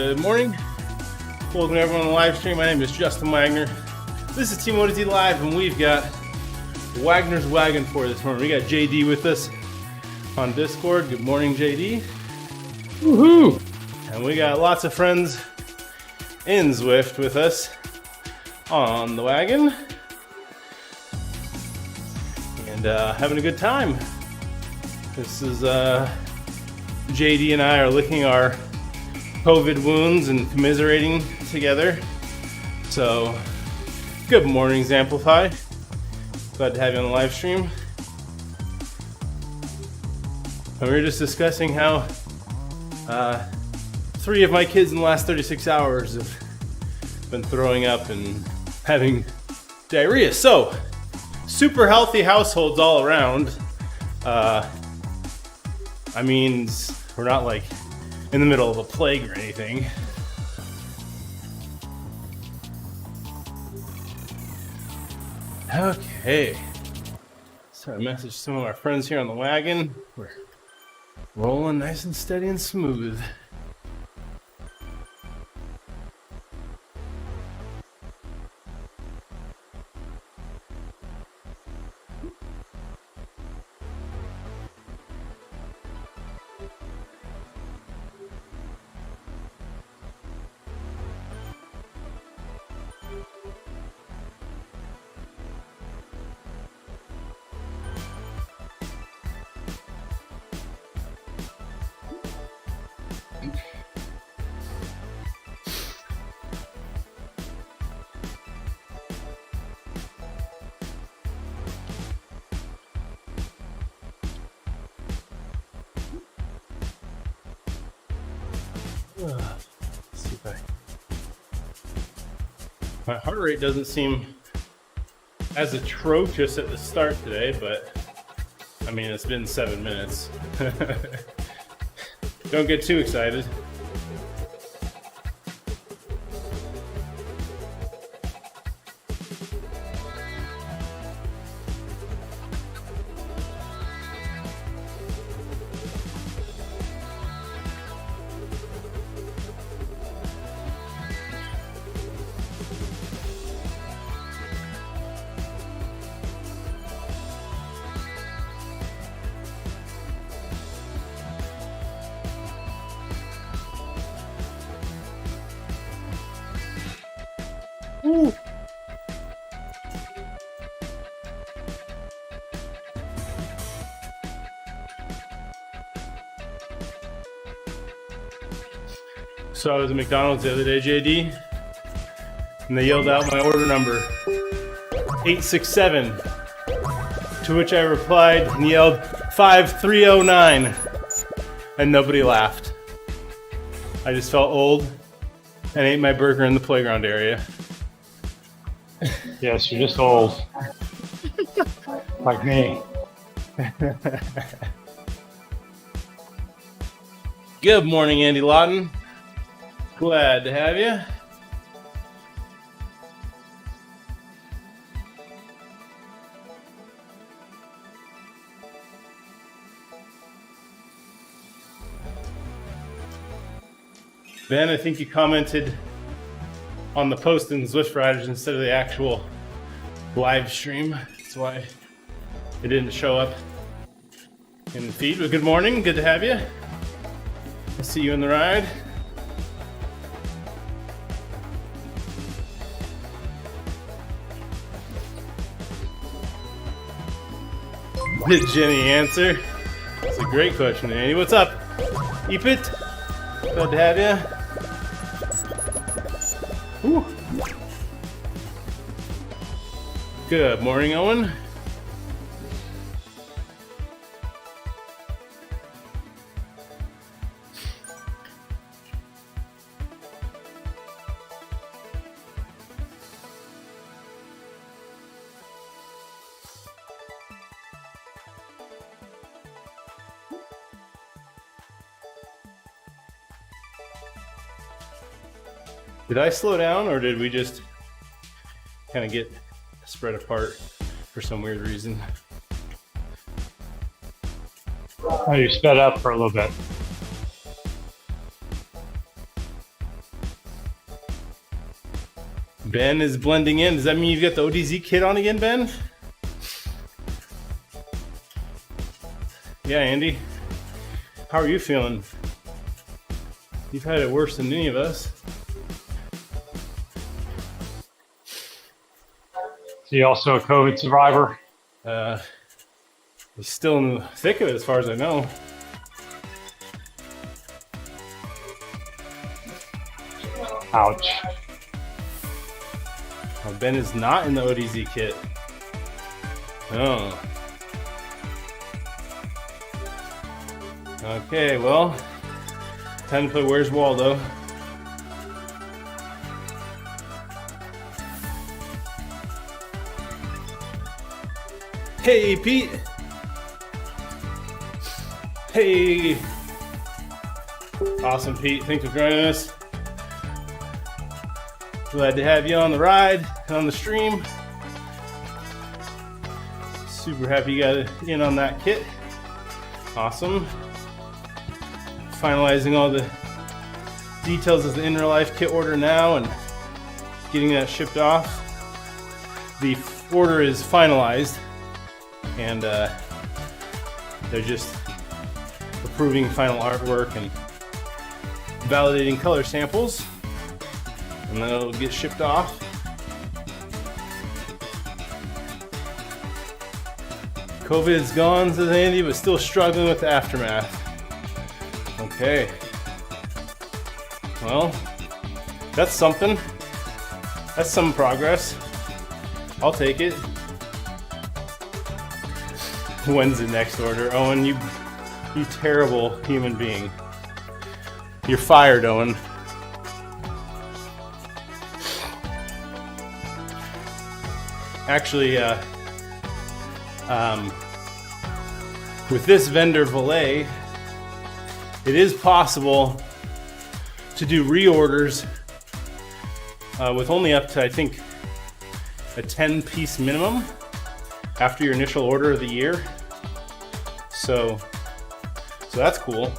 Good morning. Welcome to everyone on the live stream. My name is Justin Wagner. This is TeamODZ Live, and we've got Wagner's Wagon for this morning. We got JD with us on Discord. Good morning, JD. Woohoo! And we got lots of friends in Zwift with us on the wagon. And having a good time. This is JD and I are licking our COVID wounds and commiserating together. So, good morning, Zamplify. Glad to have you on the live stream. And we were just discussing how 3 of my kids in the last 36 hours have been throwing up and having diarrhea. So, super healthy households all around. I mean, we're not like in the middle of a plague or anything. Okay. So I messaged some of our friends here on the wagon. We're rolling nice and steady and smooth. See if my heart rate doesn't seem as atrocious at the start today, but I mean, it's been 7 minutes. Don't get too excited. Ooh. So I was at McDonald's the other day, JD, and they yelled out my order number, 867, to which I replied and yelled 5309, and nobody laughed. I just felt old and ate my burger in the playground area. Yes, you're just old. Like me. Good morning, Andy Lawton. Glad to have you. Ben, I think you commented on the post in Zwift Riders instead of the actual live stream. That's why it didn't show up in the feed. But good morning, good to have you. I see you in the ride. Did Jenny answer? That's a great question, Andy. What's up? Eepit? Glad to have you. Ooh. Good morning, Owen. Did I slow down, or did we just kind of get spread apart for some weird reason? Oh, you sped up for a little bit. Ben is blending in. Does that mean you've got the ODZ kit on again, Ben? Yeah, Andy. How are you feeling? You've had it worse than any of us. Is he also a COVID survivor? He's still in the thick of it as far as I know. Ouch. Oh, Ben is not in the ODZ kit. Oh. Okay, well, time to play Where's Waldo. Hey, Pete. Hey. Awesome, Pete. Thanks for joining us. Glad to have you on the ride, on the stream. Super happy you got in on that kit. Awesome. Finalizing all the details of the Inner Life kit order now and getting that shipped off. The order is finalized and they're just approving final artwork and validating color samples, and then it'll get shipped off. COVID's gone, says Andy, but still struggling with the aftermath. Okay. Well, that's something. That's some progress. I'll take it. When's the next order? Owen, you terrible human being. You're fired, Owen. Actually, with this vendor Valet, it is possible to do reorders with only up to, I think, a 10-piece minimum after your initial order of the year. So that's cool.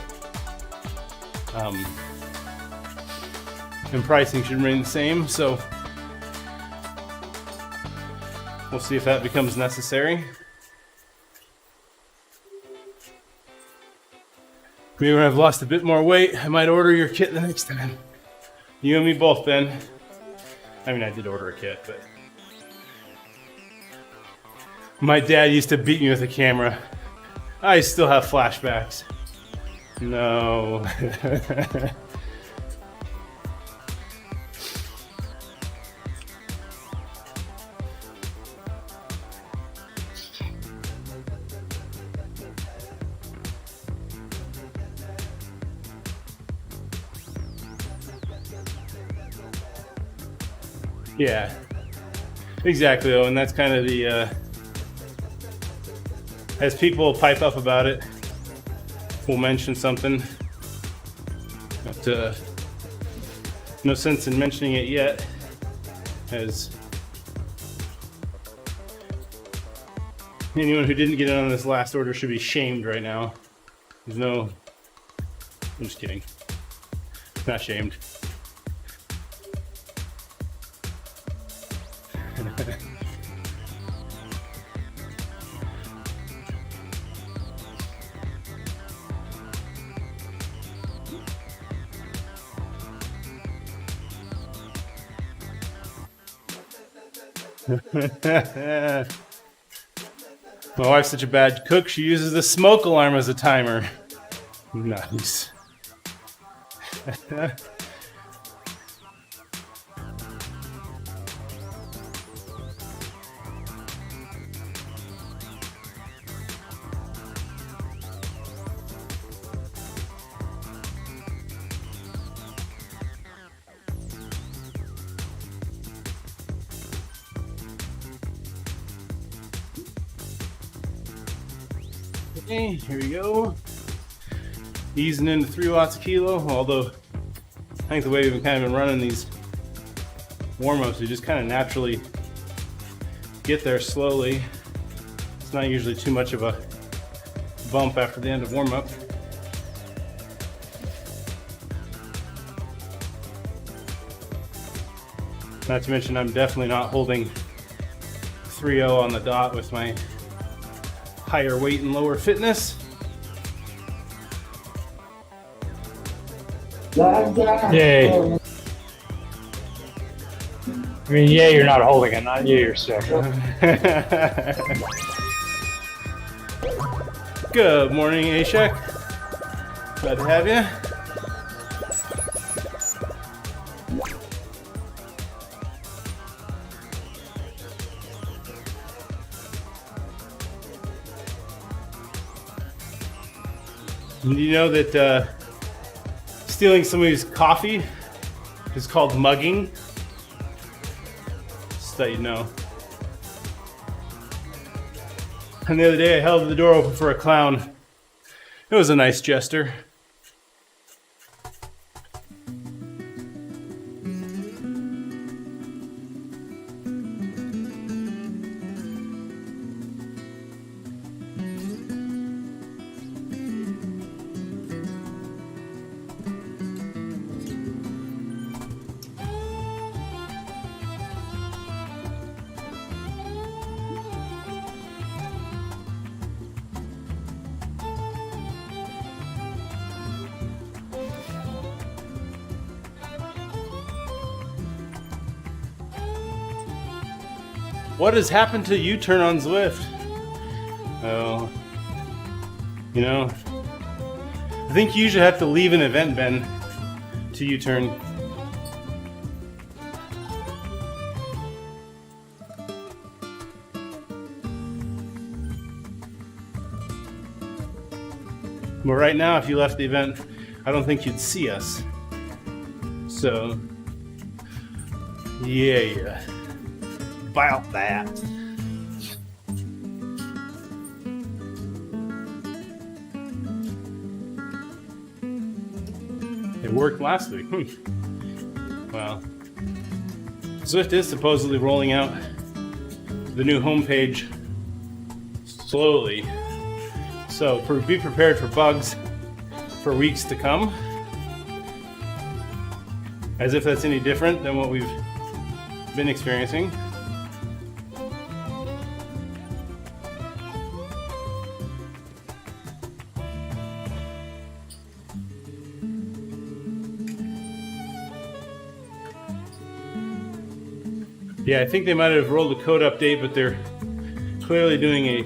And pricing should remain the same, so we'll see if that becomes necessary. Maybe when I've lost a bit more weight, I might order your kit the next time. You and me both, Ben. I mean, I did order a kit, but my dad used to beat me with a camera. I still have flashbacks. No. Yeah, exactly. And that's kind of the, as people pipe up about it, we'll mention something. But no sense in mentioning it yet, as anyone who didn't get in on this last order should be shamed right now. There's no, I'm just kidding. Not shamed. My wife's such a bad cook, she uses the smoke alarm as a timer. Nice. Okay, here we go. Easing into 3 watts a kilo, although I think the way we've kind of been running these warm-ups, we just kind of naturally get there slowly. It's not usually too much of a bump after the end of warm-up. Not to mention, I'm definitely not holding 3.0 on the dot with my higher weight and lower fitness. Yay. I mean, yay, you're not holding it, not yay, you're sick. Good morning, Ashek. Glad to have you. Do you know that stealing somebody's coffee is called mugging? Just that you know. And the other day I held the door open for a clown. It was a nice gesture. What has happened to U-turn on Zwift? Oh, you know, I think you usually have to leave an event, Ben, to U-turn. But right now, if you left the event, I don't think you'd see us. So, yeah. About that. It worked last week. Well, Zwift is supposedly rolling out the new homepage slowly. So be prepared for bugs for weeks to come. As if that's any different than what we've been experiencing. Yeah, I think they might have rolled a code update, but they're clearly doing a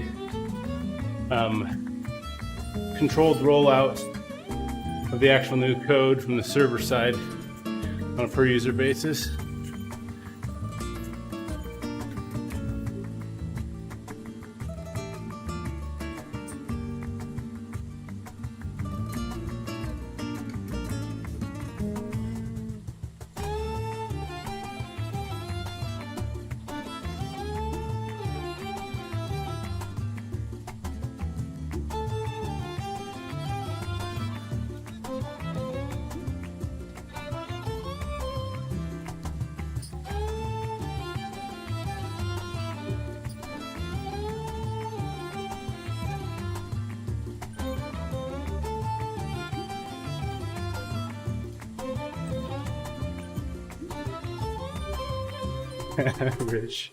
controlled rollout of the actual new code from the server side on a per user basis. Rich.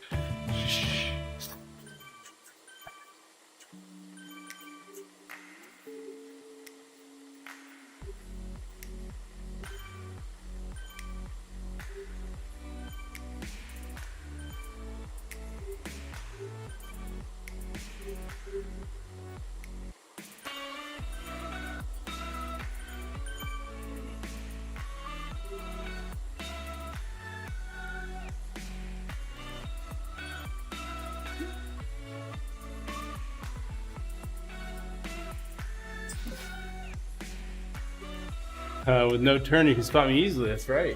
With no turn, you can spot me easily. That's right.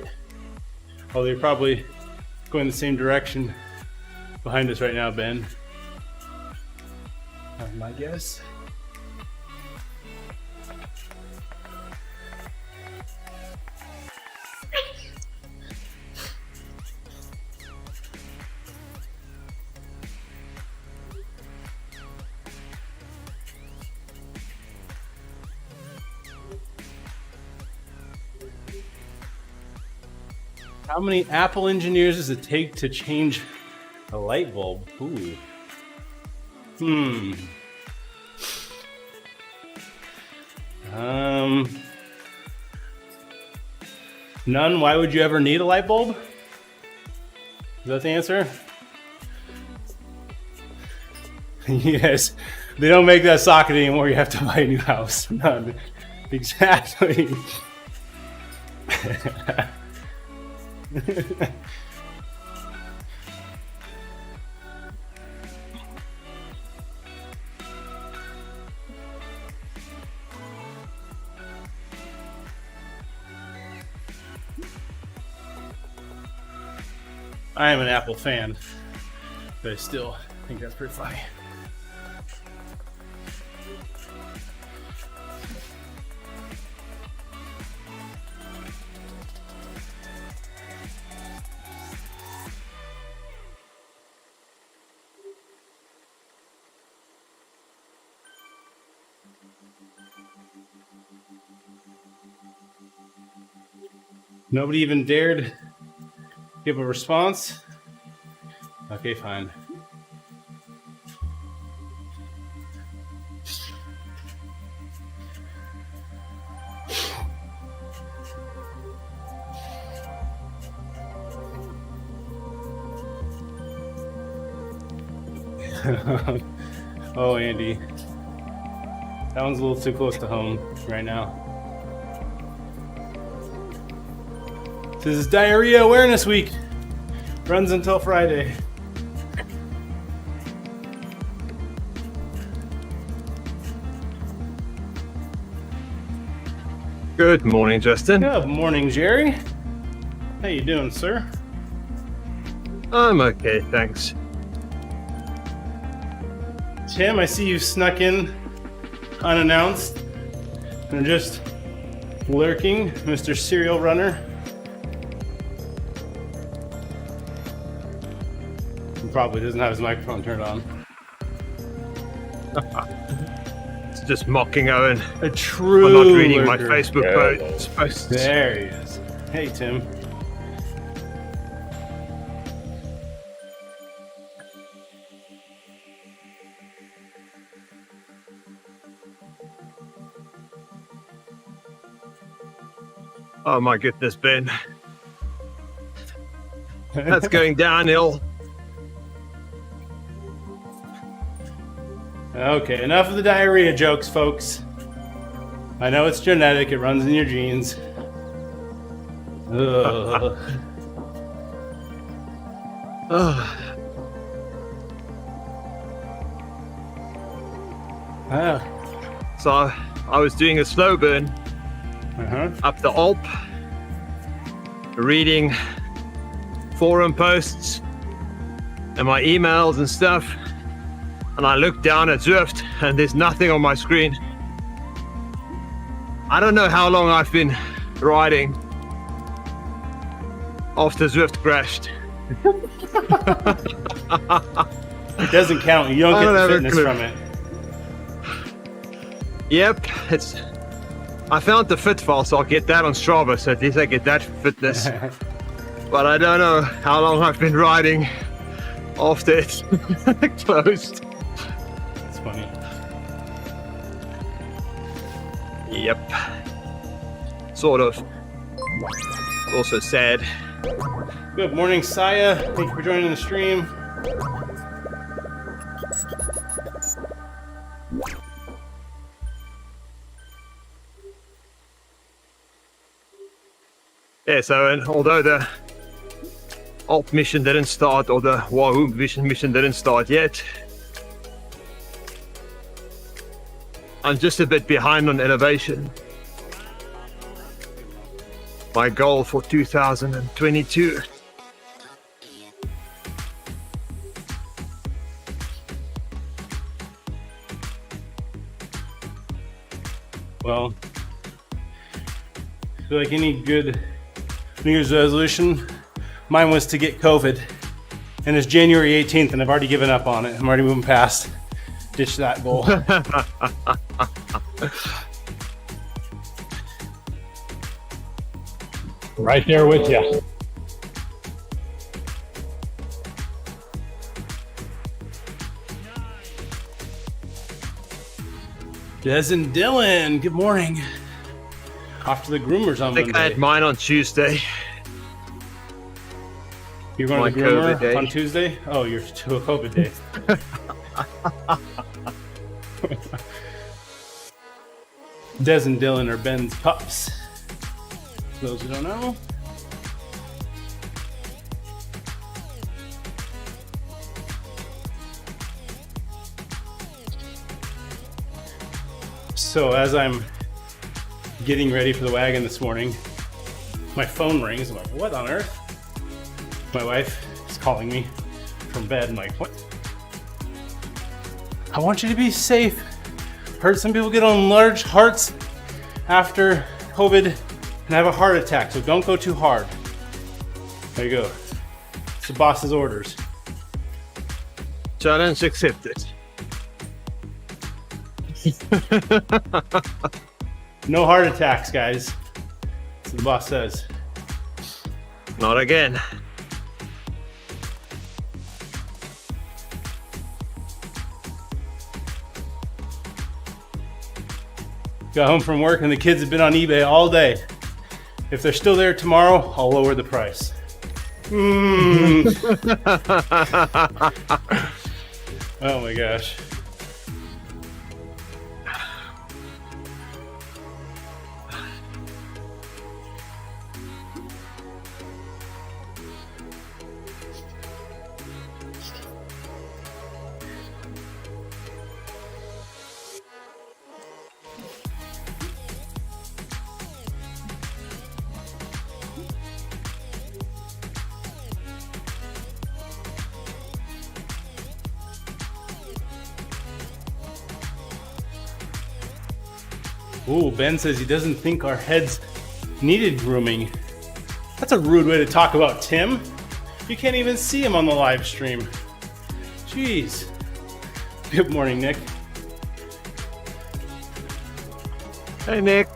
Although you're probably going the same direction behind us right now, Ben. That's my guess. How many Apple engineers does it take to change a light bulb? Ooh. None. Why would you ever need a light bulb? Is that the answer? Yes. They don't make that socket anymore. You have to buy a new house. None. Exactly. I am an Apple fan, but I still think that's pretty funny. Nobody even dared give a response? Okay, fine. Oh, Andy. That one's a little too close to home right now. This is Diarrhea Awareness Week. Runs until Friday. Good morning, Justin. Good morning, Jerry. How you doing, sir? I'm okay, thanks. Tim, I see you snuck in unannounced and just lurking, Mr. Serial Runner. He probably doesn't have his microphone turned on. It's just mocking Owen A true for not reading lurker. my Facebook posts. There he is. Hey, Tim. Oh my goodness, Ben. That's going downhill. Okay, enough of the diarrhea jokes, folks. I know it's genetic, it runs in your genes. Ugh. Ah. So I was doing a slow burn up the Alp, reading forum posts and my emails and stuff, and I looked down at Zwift and there's nothing on my screen. I don't know how long I've been riding after Zwift crashed. It doesn't count. You don't get the fitness from it. Yep, I found the fit file, so I'll get that on Strava, so at least I get that fitness. But I don't know how long I've been riding after it's closed. That's funny. Yep. Sort of. It's also sad. Good morning, Saya. Thank you for joining the stream. Yeah, so and although the Alp mission didn't start, or the Wahoo mission didn't start yet, I'm just a bit behind on elevation. My goal for 2022. Well, I feel like any good New Year's resolution, mine was to get COVID. And it's January 18th and I've already given up on it. I'm already moving past. Ditch that goal. Right there with you. Des and Dylan, good morning. Off to the groomers on I think I Monday. had mine on Tuesday. You're going my to the groomer COVID day. on Tuesday? Oh, you're to a COVID day. Des and Dylan are Ben's pups. For those who don't know. So as I'm getting ready for the wagon this morning, my phone rings. I'm like, what on earth? My wife is calling me from bed. I'm like, what? I want you to be safe. Heard some people get on large hearts after COVID and have a heart attack, so don't go too hard. There you go. It's the boss's orders. Challenge accepted. No heart attacks, guys. That's what the boss says. Not again. Got home from work and the kids have been on eBay all day. If they're still there tomorrow, I'll lower the price. Oh my gosh. Ooh, Ben says he doesn't think our heads needed grooming. That's a rude way to talk about Tim. You can't even see him on the live stream. Jeez. Good morning, Nick. Hey, Nick.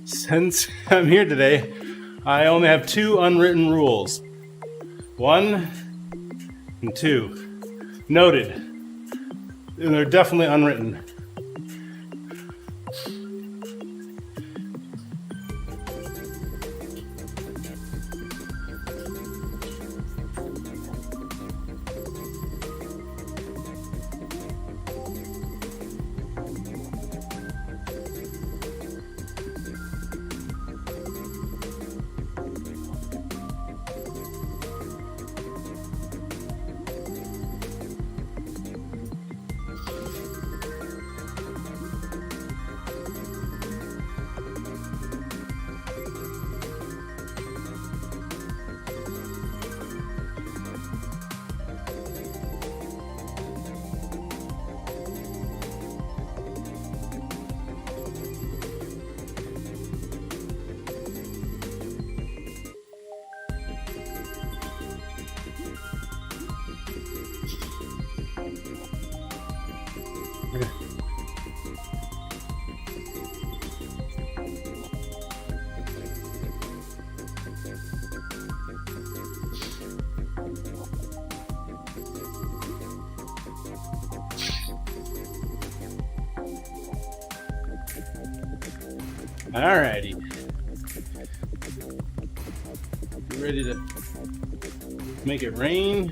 Since I'm here today, I only have 2 unwritten rules. 1 and 2. Noted. And they're definitely unwritten. Alrighty. You ready to make it rain?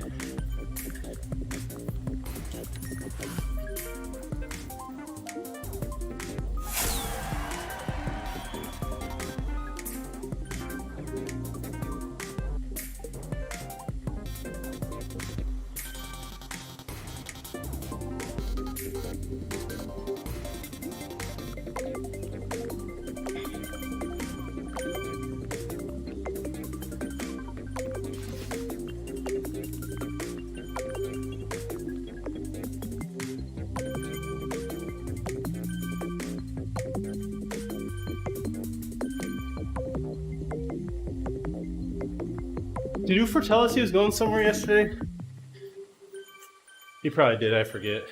Did Ufer tell us he was going somewhere yesterday? He probably did, I forget.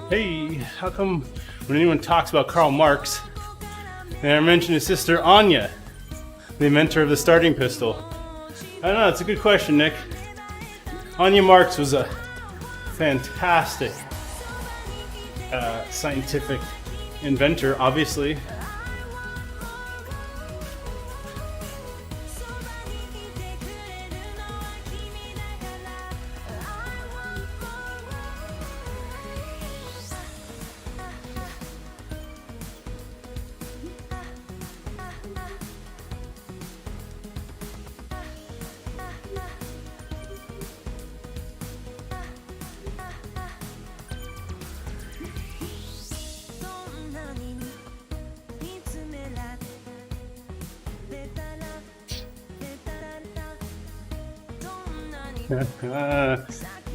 Hey, how come when anyone talks about Karl Marx, they never mention his sister Anya, the inventor of the starting pistol? I don't know, it's a good question, Nick. Anya Marx was a fantastic scientific inventor, obviously.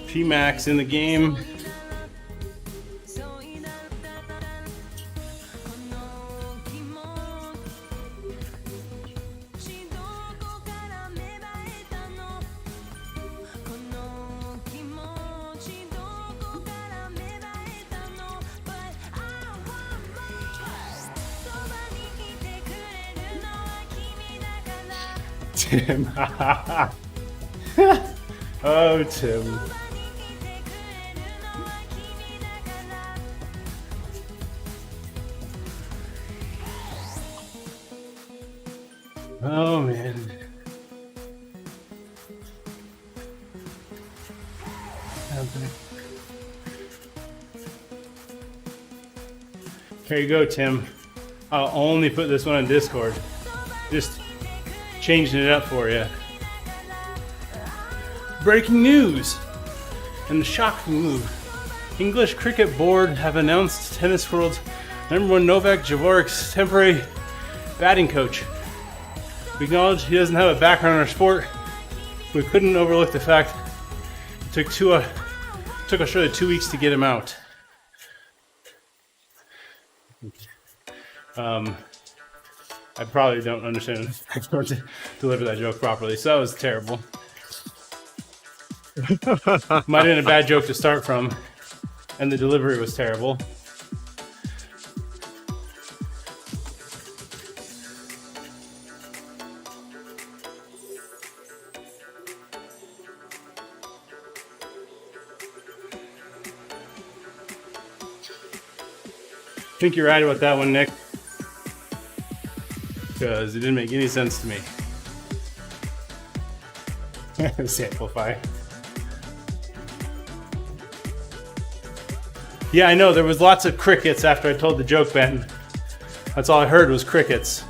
P-Max in the game. Tim. Oh, Tim. Oh, man. Here you go, Tim. I'll only put this one on Discord. Just changing it up for you. Breaking news! And a shocking move. English Cricket Board have announced tennis world's #1 Novak Djokovic's temporary batting coach. We acknowledge he doesn't have a background in our sport. We couldn't overlook the fact it took Australia 2 weeks to get him out. I probably don't understand how to deliver that joke properly, so that was terrible. Might have been a bad joke to start from, and the delivery was terrible. I think you're right about that one, Nick, because it didn't make any sense to me. Samplify. Yeah, I know, there was lots of crickets after I told the joke, Ben. That's all I heard was crickets.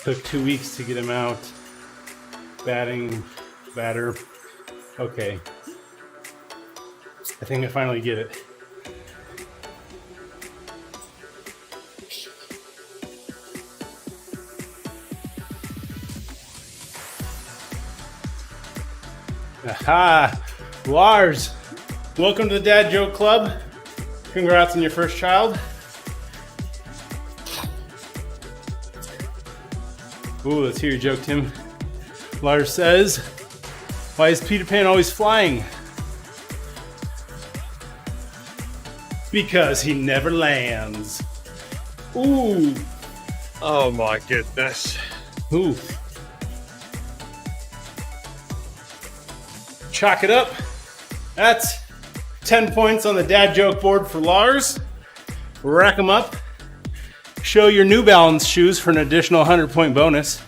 Took 2 weeks to get him out. Batter. Okay. I think I finally get it. Aha! Lars! Welcome to the Dad Joke Club. Congrats on your first child. Ooh, let's hear your joke, Tim. Lars says, why is Peter Pan always flying? Because he never lands. Ooh. Oh my goodness. Ooh. Chalk it up. That's 10 points on the dad joke board for Lars. Rack them up. Show your New Balance shoes for an additional 100-point bonus.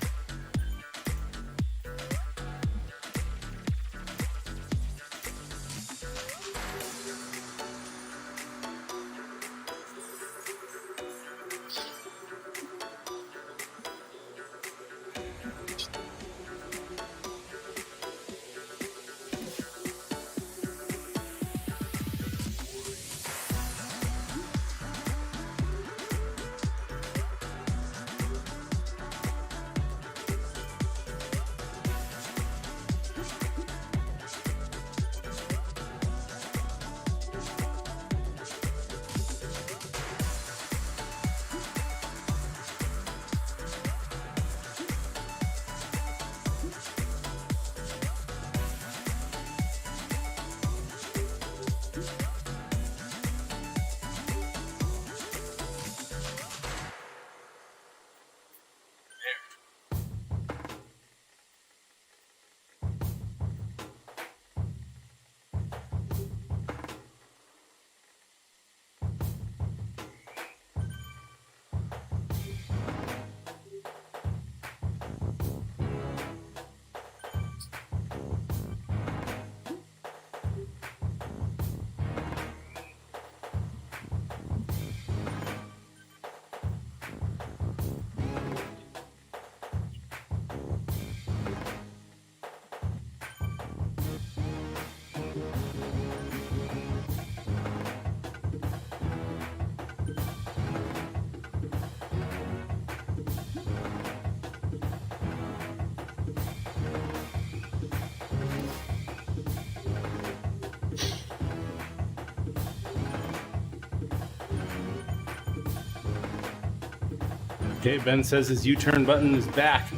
Okay, Ben says his U-turn button is back.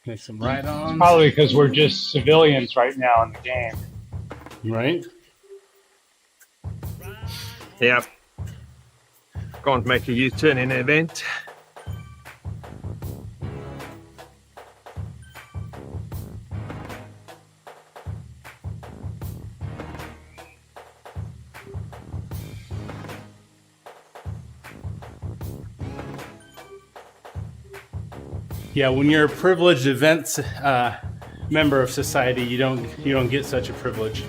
Make some ride-ons. Probably because we're just civilians right now in the game. Right? Yeah. Can't make a U-turn in an event. Yeah, when you're a privileged events member of society, you don't get such a privilege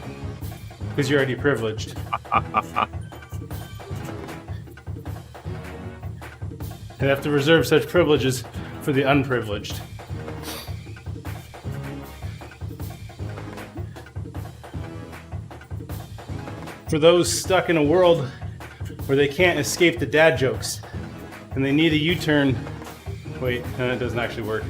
because you're already privileged. And have to reserve such privileges for the unprivileged. For those stuck in a world where they can't escape the dad jokes and they need a U-turn. Wait, no, it doesn't actually work.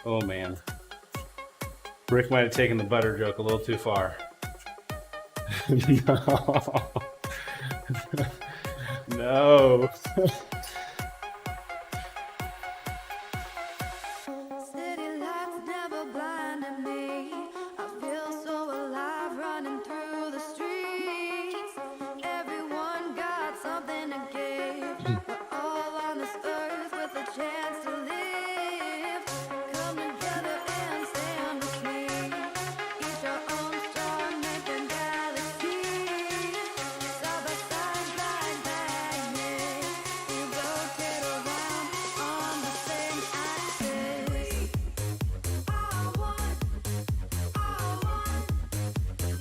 Oh man. Rick might have taken the butter joke a little too far. No. No. City lights never blinded me. I feel so alive running through the streets. Everyone got something to give. We're all on this earth with a chance to live. Come together and stand with me. Each our own star making galaxies. Side by side like magnets. We rotate around on the same axis. I want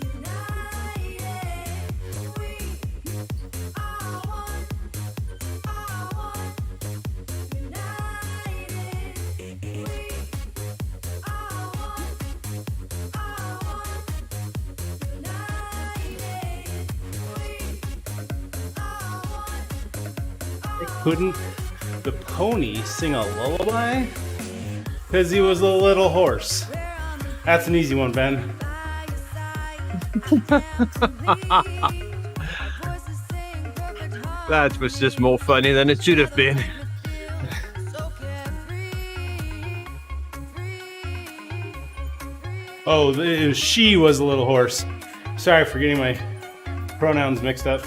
united. Couldn't the pony sing a lullaby? Because he was a little horse. That's an easy one, Ben. That was just more funny than it should have been. Oh, she was a little horse. Sorry for getting my pronouns mixed up.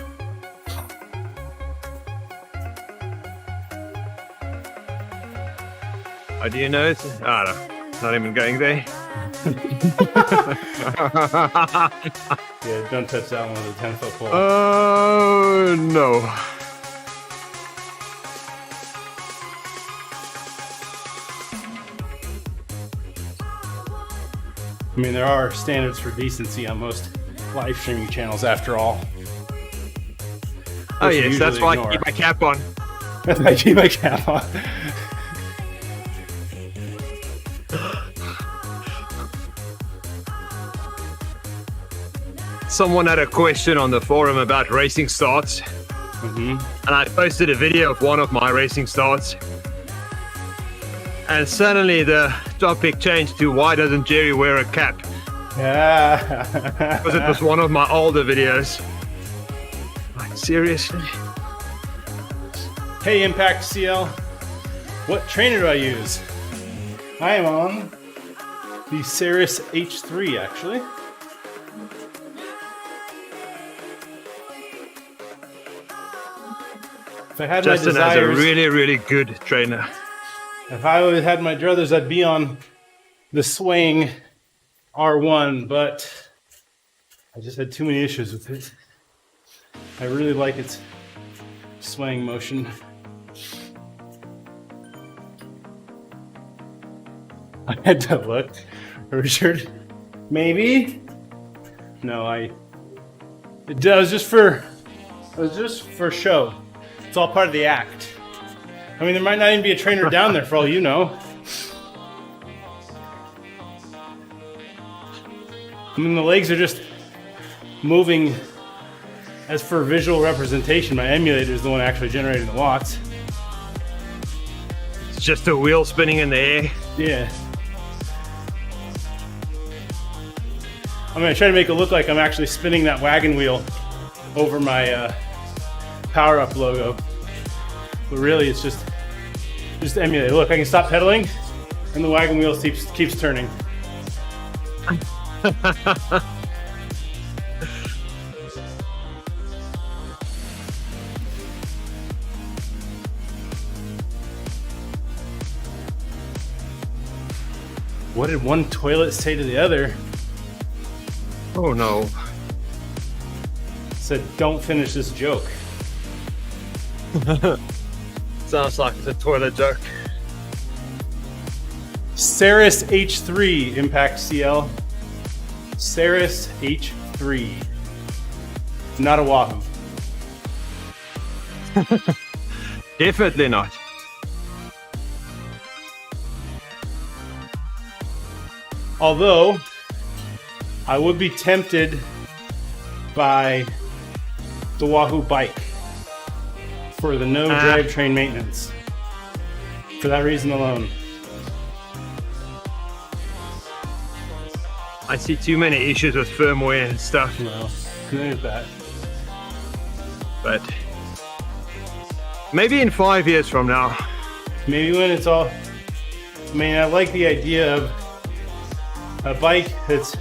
How do you know it? I don't know. Not even going there. Yeah, don't touch that one with a 10-foot pole. Oh, no. I mean, there are standards for decency on most live streaming channels, after all. Oh, Which we yes, that's usually why ignore. I keep my cap on. That's why I keep my cap on. Someone had a question on the forum about racing starts, and I posted a video of one of my racing starts. And suddenly the topic changed to why doesn't Jerry wear a cap? Yeah. Because it was one of my older videos. Like, seriously? Hey, Impact CL. What trainer do I use? I am on the Ceres H3, actually. If I had Justin my has a desires, really, really good trainer. if I would had my druthers, I'd be on the swaying R1, but I just had too many issues with it. I really like its swaying motion. I had to look. Richard, maybe? No, it was just for show. It's all part of the act. I mean, there might not even be a trainer down there for all you know. I mean, the legs are just moving. As for visual representation, my emulator is the one actually generating the watts. It's just a wheel spinning in the air. Yeah. I'm gonna try to make it look like I'm actually spinning that wagon wheel over my Power Up logo. But really, it's just emulator. Look, I can stop pedaling, and the wagon wheel keeps turning. What did one toilet say to the other? Oh no. Said, don't finish this joke. Sounds like it's a toilet joke. Ceres H3 Impact CL. Ceres H3. Not a Wahoo. Definitely not. Although, I would be tempted by the Wahoo bike for the no drivetrain maintenance. For that reason alone. I see too many issues with firmware and stuff. Well, there's that. But maybe in 5 years from now. Maybe when it's all... I mean, I like the idea of a bike that's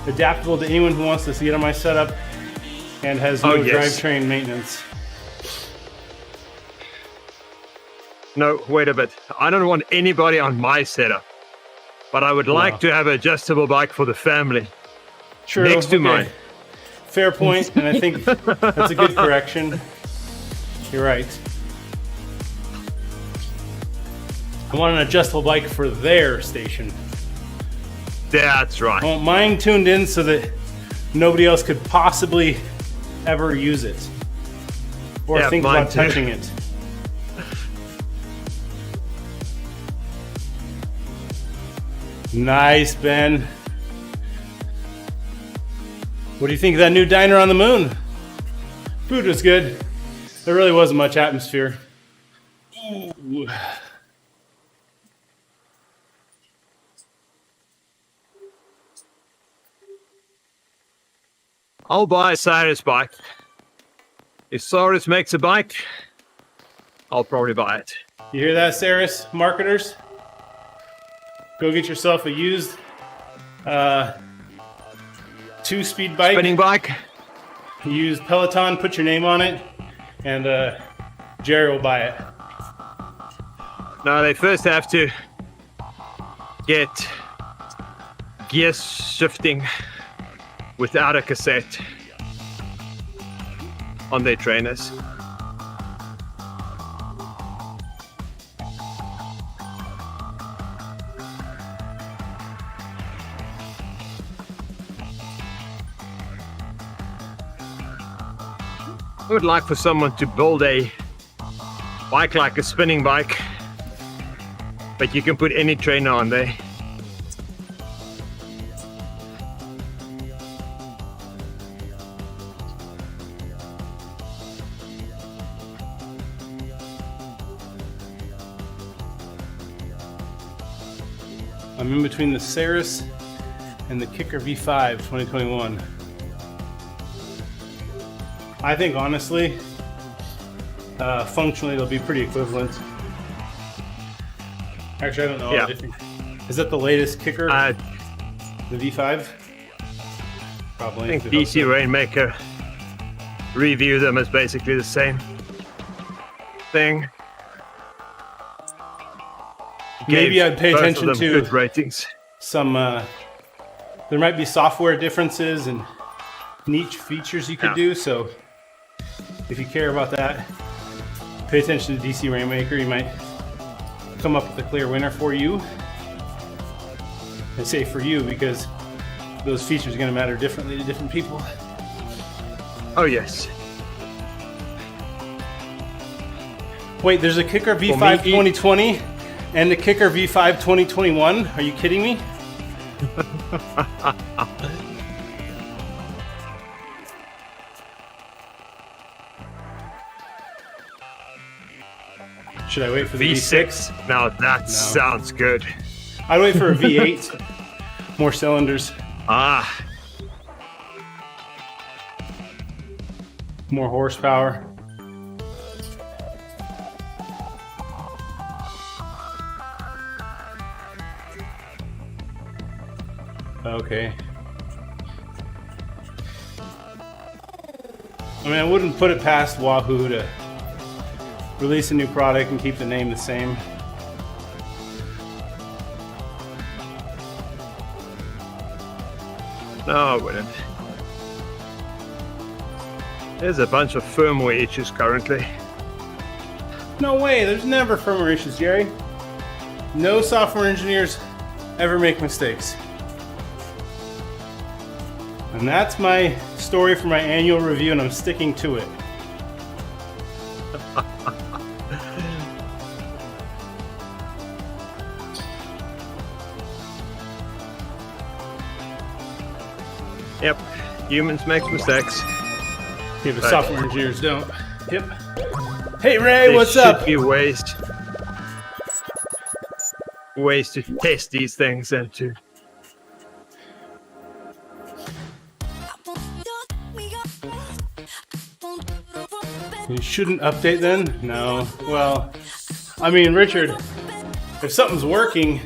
adaptable to anyone who wants to get on my setup and has no drivetrain maintenance. No, wait a bit. I don't want anybody on my setup. But I would like to have an adjustable bike for the family. True. Next to mine. Fair point, and I think that's a good correction. You're right. I want an adjustable bike for their station. That's right. I want mine tuned in so that nobody else could possibly ever use it. Or think about touching it. Nice, Ben. What do you think of that new diner on the moon? Food was good. There really wasn't much atmosphere. Ooh. I'll buy a Cyrus bike. If Cyrus makes a bike, I'll probably buy it. You hear that, Ceres marketers? Go get yourself a used 2-speed bike. Spinning bike. Use Peloton, put your name on it, and Jerry will buy it. No, they first have to get gear shifting without a cassette on their trainers. I would like for someone to build a bike like a spinning bike, but you can put any trainer on there. I'm in between the Ceres and the Kicker V5 2021. I think honestly, functionally they'll be pretty equivalent. Actually, I don't know. Yeah. Is that the latest Kicker? I The V5? Probably. think DC Rainmaker review them as basically the same thing. Maybe I'd pay Both of attention them to good ratings. some. There might be software differences and niche features you could do. So if you care about that, pay attention to DC Rainmaker. You might come up with a clear winner for you. I say for you because those features are going to matter differently to different people. Oh yes. Wait, there's a Kicker V5 2020 and the Kicker V5 2021. Are you kidding me? Should I wait for the V6? Now that sounds good. I'd wait for a V8. More cylinders. Ah. More horsepower. Okay. I mean, I wouldn't put it past Wahoo to release a new product and keep the name the same. No, I wouldn't. There's a bunch of firmware issues currently. No way, there's never firmware issues, Jerry. No software engineers ever make mistakes. And that's my story for my annual review, and I'm sticking to it. Yep, humans make mistakes. Yeah, but software engineers don't. Yep. Hey Ray, what's up? There should be ways to test these things and to. You shouldn't update then? No. Well, I mean, Richard, if something's working,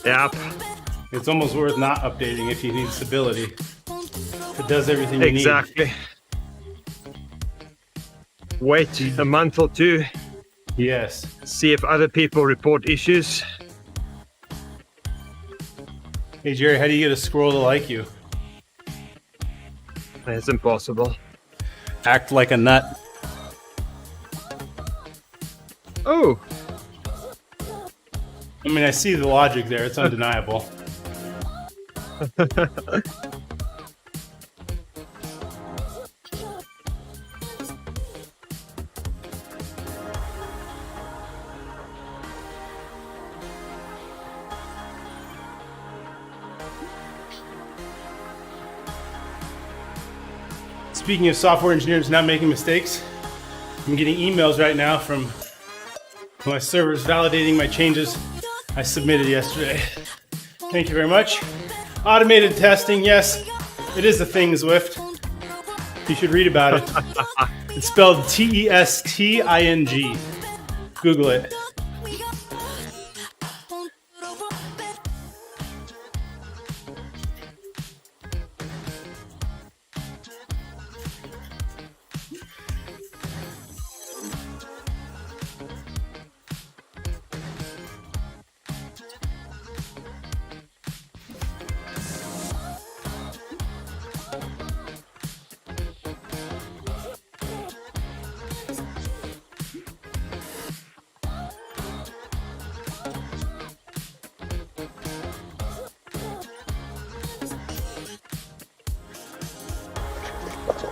Yep. it's almost worth not updating if you need stability. If it does everything you need. Exactly. Wait a month or two. Yes. See if other people report issues. Hey Jerry, how do you get a squirrel to like you? It's impossible. Act like a nut. Oh, I mean, I see the logic there. It's undeniable. Speaking of software engineers not making mistakes, I'm getting emails right now from my servers validating my changes I submitted yesterday. Thank you very much. Automated testing, yes, it is a thing, Zwift. You should read about it. It's spelled Testing. Google it.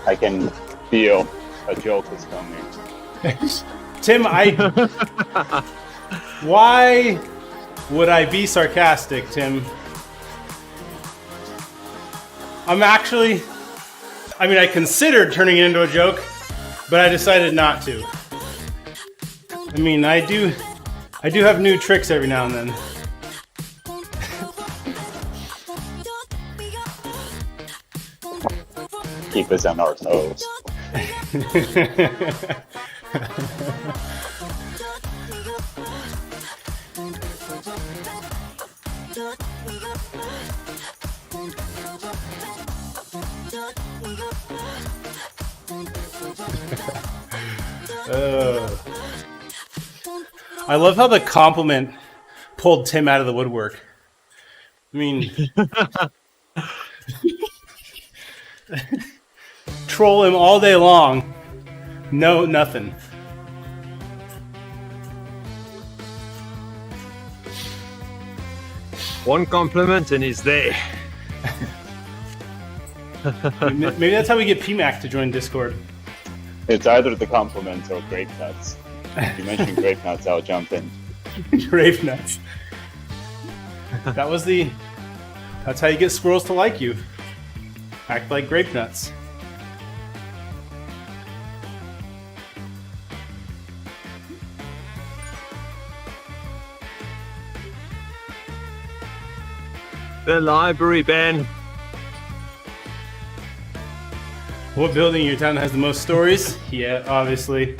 I can feel a joke is coming. Tim, why would I be sarcastic, Tim? I considered turning it into a joke, but I decided not to. I mean, I do have new tricks every now and then. Keep us on our toes. I love how the compliment pulled Tim out of the woodwork. I mean, troll him all day long. No, nothing. One compliment and he's there. Maybe that's how we get PMAC to join Discord. It's either the compliments or grape nuts. If you mention grape nuts, I'll jump in. Grape nuts. That's how you get squirrels to like you. Act like grape nuts. The library, Ben. What building in your town has the most stories? Yeah, obviously,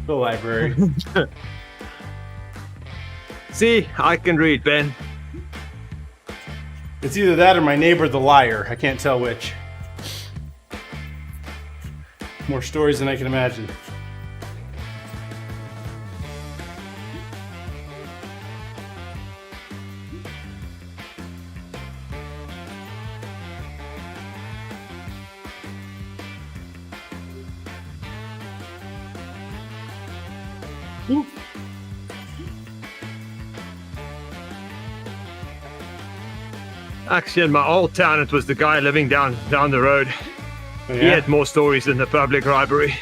the library. See, I can read, Ben. It's either that or my neighbor, the liar. I can't tell which. More stories than I can imagine. Actually, in my old town, it was the guy living down the road. Oh, He had more stories than the public library.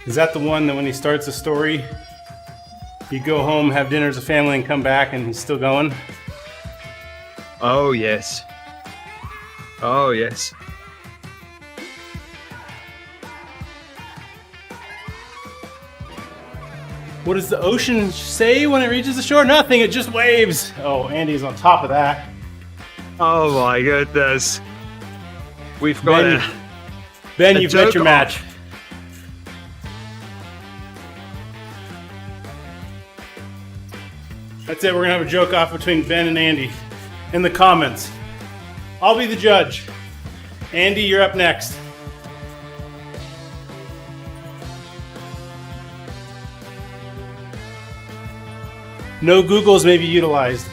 Is that the one that when he starts a story, you go home, have dinner as a family, and come back, and he's still going? Oh, yes. Oh, yes. What does the ocean say when it reaches the shore? Nothing, it just waves. Oh, Andy's on top of that. Oh, my goodness. We've got Ben, a you've met joke your on. match. That's it, we're gonna have a joke off between Ben and Andy in the comments. I'll be the judge. Andy, you're up next. No Googles may be utilized.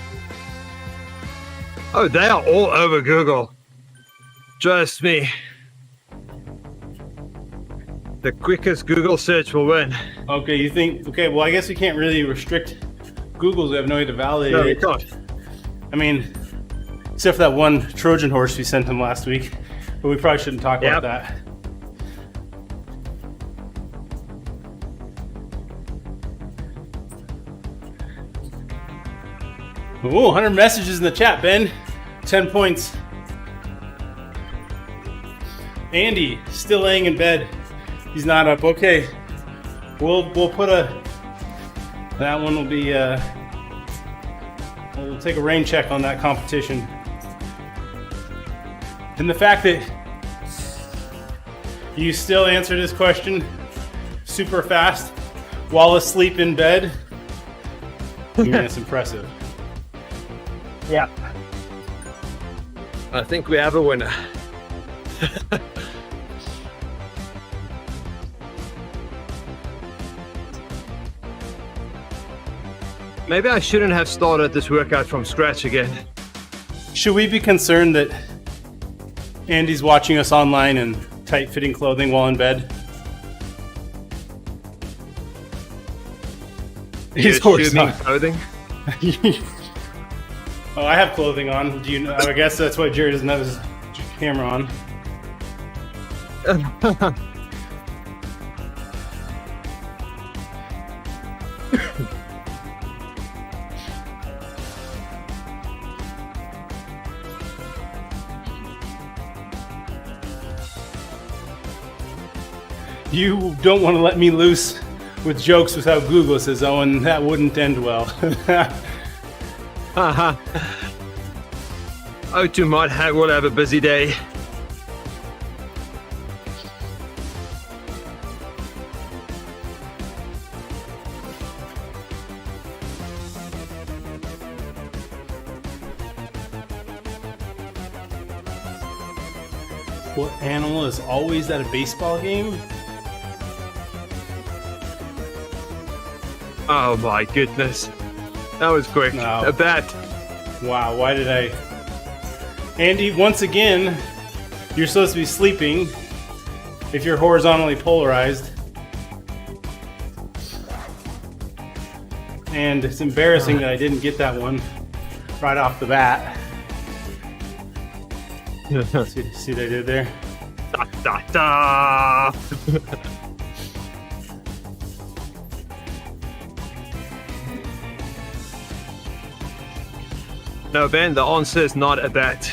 Oh, they are all over Google. Trust me. The quickest Google search will win. Okay, you think, okay, well, I guess we can't really restrict Google's. We have no way to validate No, we it. can't. I mean, except for that one Trojan horse we sent him last week, but we probably shouldn't talk about Yep. that. Ooh, 100 messages in the chat, Ben. 10 points. Andy, still laying in bed. He's not up. Okay. We'll put that one will be, we'll take a rain check on that competition. And the fact that you still answered this question super fast while asleep in bed, that's impressive. Yeah. I think we have a winner. Maybe I shouldn't have started this workout from scratch again. Should we be concerned that Andy's watching us online in tight-fitting clothing while in bed? He's horse Assuming not. clothing. Oh, I have clothing on. Do you know? I guess that's why Jerry doesn't have his camera on. You don't want to let me loose with jokes without Google, says Owen. That wouldn't end well. O2 will have a busy day. What animal is always at a baseball game? Oh my goodness. That was quick. No. A bat. Wow, why did I Andy, once again, you're supposed to be sleeping if you're horizontally polarized. And it's embarrassing that I didn't get that one right off the bat. See what I did there? Da, da, da. No, Ben, the answer is not a bat.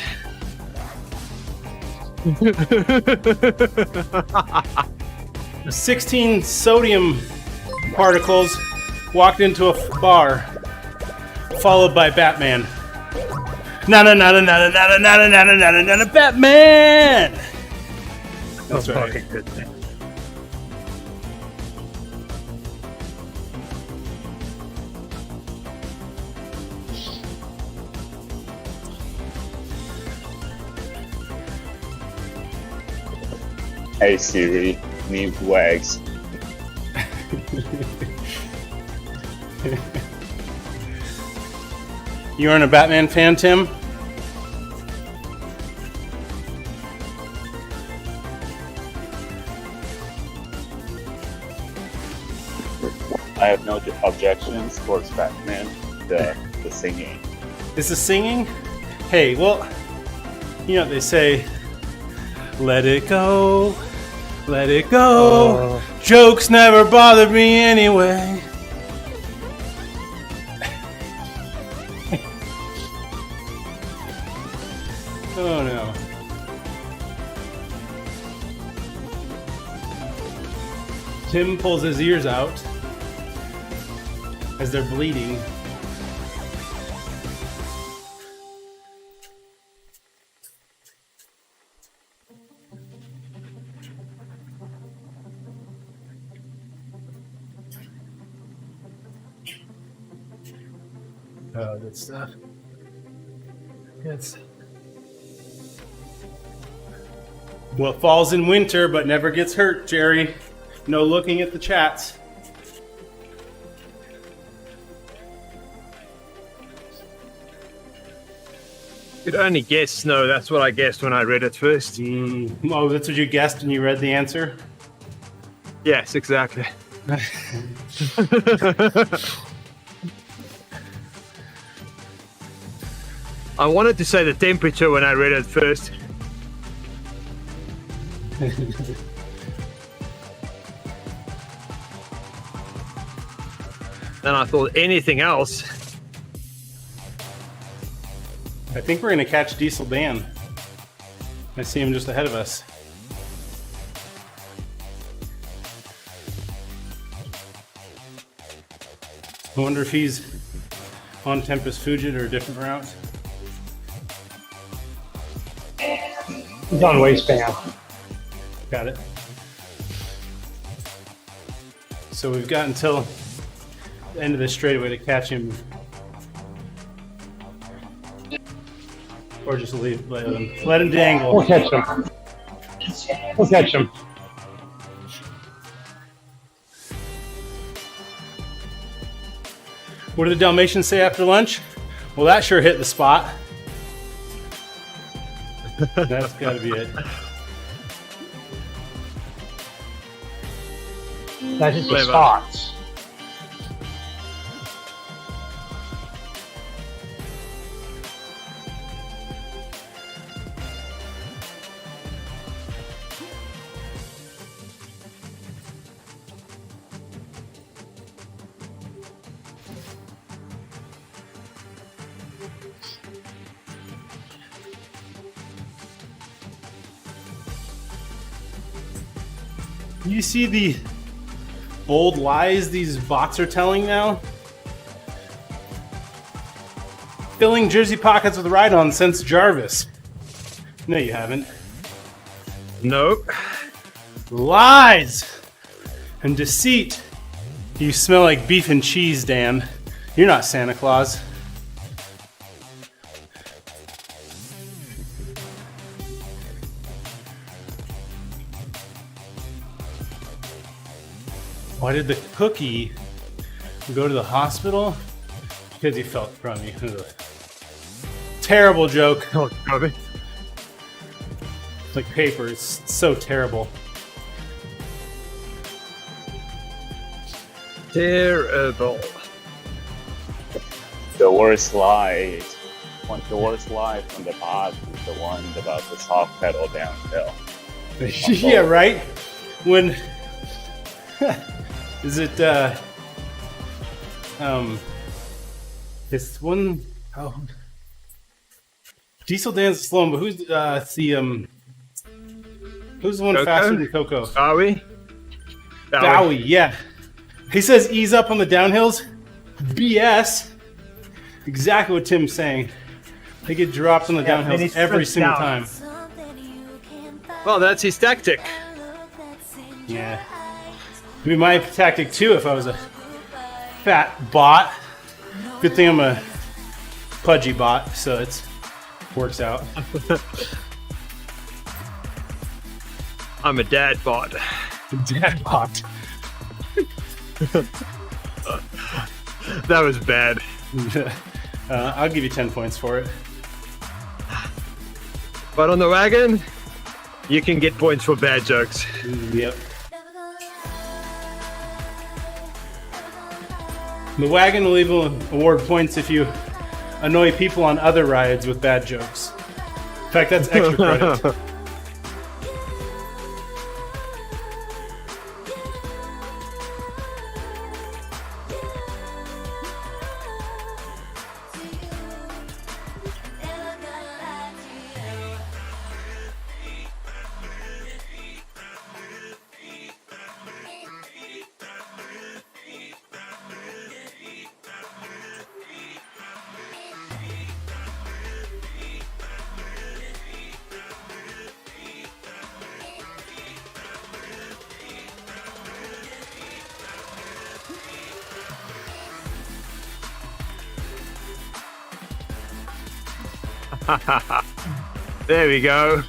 16 sodium particles walked into a bar, followed by Batman. Nada, nada, nada, nada, nada, nada, nada, nada, Batman! That's right. Okay, good. Hey Siri, need Wags. You aren't a Batman fan, Tim? I have no objections towards Batman, the singing. Is the singing? Hey, well, you know what they say, let it go, let it go. Jokes never bothered me anyway. Oh no. Tim pulls his ears out as they're bleeding. Oh, good stuff. Good stuff. What falls in winter but never gets hurt, Jerry. No looking at the chats. Could only guess snow. That's what I guessed when I read it first. Oh, that's what you guessed when you read the answer? Yes, exactly. I wanted to say the temperature when I read it first. Then I thought anything else. I think we're gonna catch Diesel Dan. I see him just ahead of us. I wonder if he's on Tempest Fugit or a different route. He's on waistband. Got it. So we've got until the end of this straightaway to catch him. Or just let him dangle. We'll catch him. We'll catch him. What did the Dalmatians say after lunch? Well, that sure hit the spot. That's gotta be it. That is the Clever. spots. You see the bold lies these bots are telling now? Filling jersey pockets with ride-on since Jarvis. No, you haven't. Nope. Lies and deceit. You smell like beef and cheese, Dan. You're not Santa Claus. Why did the cookie go to the hospital? Because he felt crummy. Ugh. Terrible joke. Oh, Kobe. like paper. It's so terrible. Terrible. The worst lie from the pod is the one about the soft pedal downhill. Yeah, right? When is it this one, oh, Diesel Dan's slow, but who's the one Coco? faster than Coco? Bowie? Bowie, yeah. He says ease up on the downhills. BS. Exactly what Tim's saying. They get dropped on the downhills every single time. Well, that's his tactic. Yeah. It'd be my tactic too if I was a fat bot. Good thing I'm a pudgy bot, so it works out. I'm a dad bot. Dad bot. That was bad. I'll give you 10 points for it. But on the wagon, you can get points for bad jokes. Yep. The wagon will even award points if you annoy people on other rides with bad jokes. In fact, that's extra credit. There we go.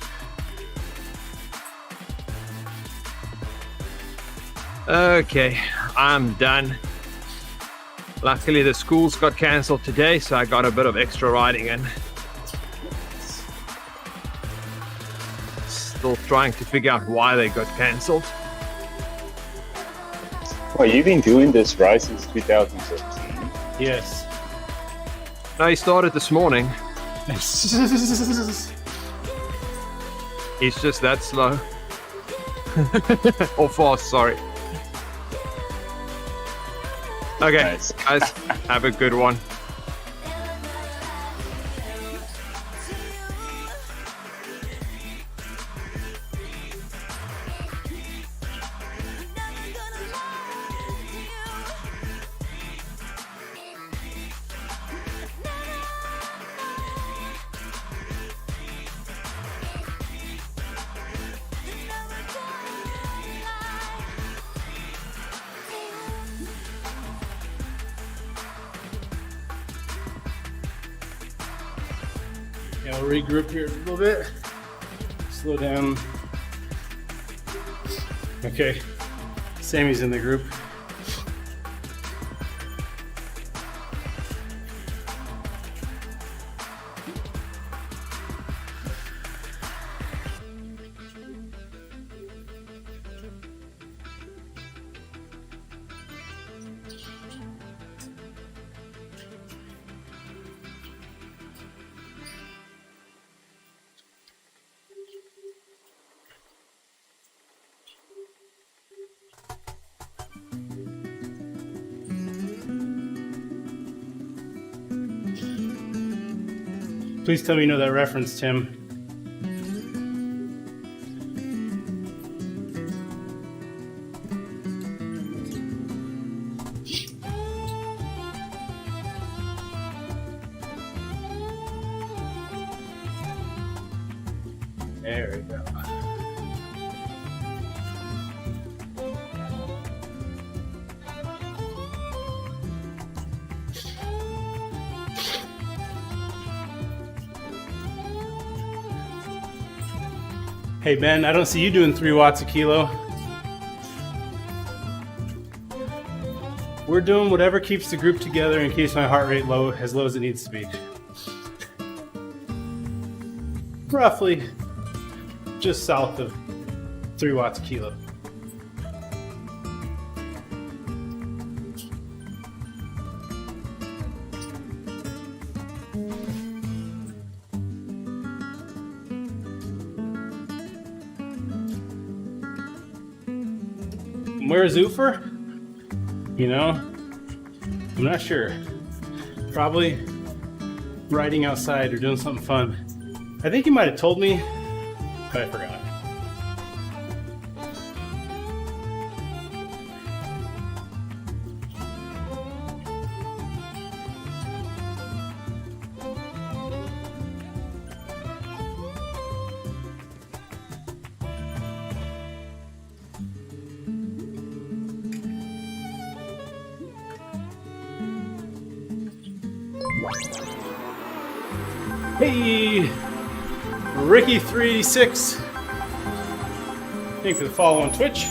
Okay, I'm done. Luckily the schools got cancelled today, so I got a bit of extra riding in. Still trying to figure out why they got cancelled. Well, you've been doing this ride since 2015. Yes. No, he started this morning. He's just that slow. Or fast, sorry. Okay, Nice. guys, have a good one. Yeah, we'll regroup here a little bit. Slow down. Okay. Sammy's in the group. Please tell me you know that reference, Tim. There we go. Hey Ben, I don't see you doing 3 watts a kilo. We're doing whatever keeps the group together and keeps my heart rate low as it needs to be. Roughly. just south of 3 watts a kilo. Where's Ufer? You know, I'm not sure. Probably riding outside or doing something fun. I think he might have told me, but I forgot. Hey, Ricky386. Thank you for the follow on Twitch.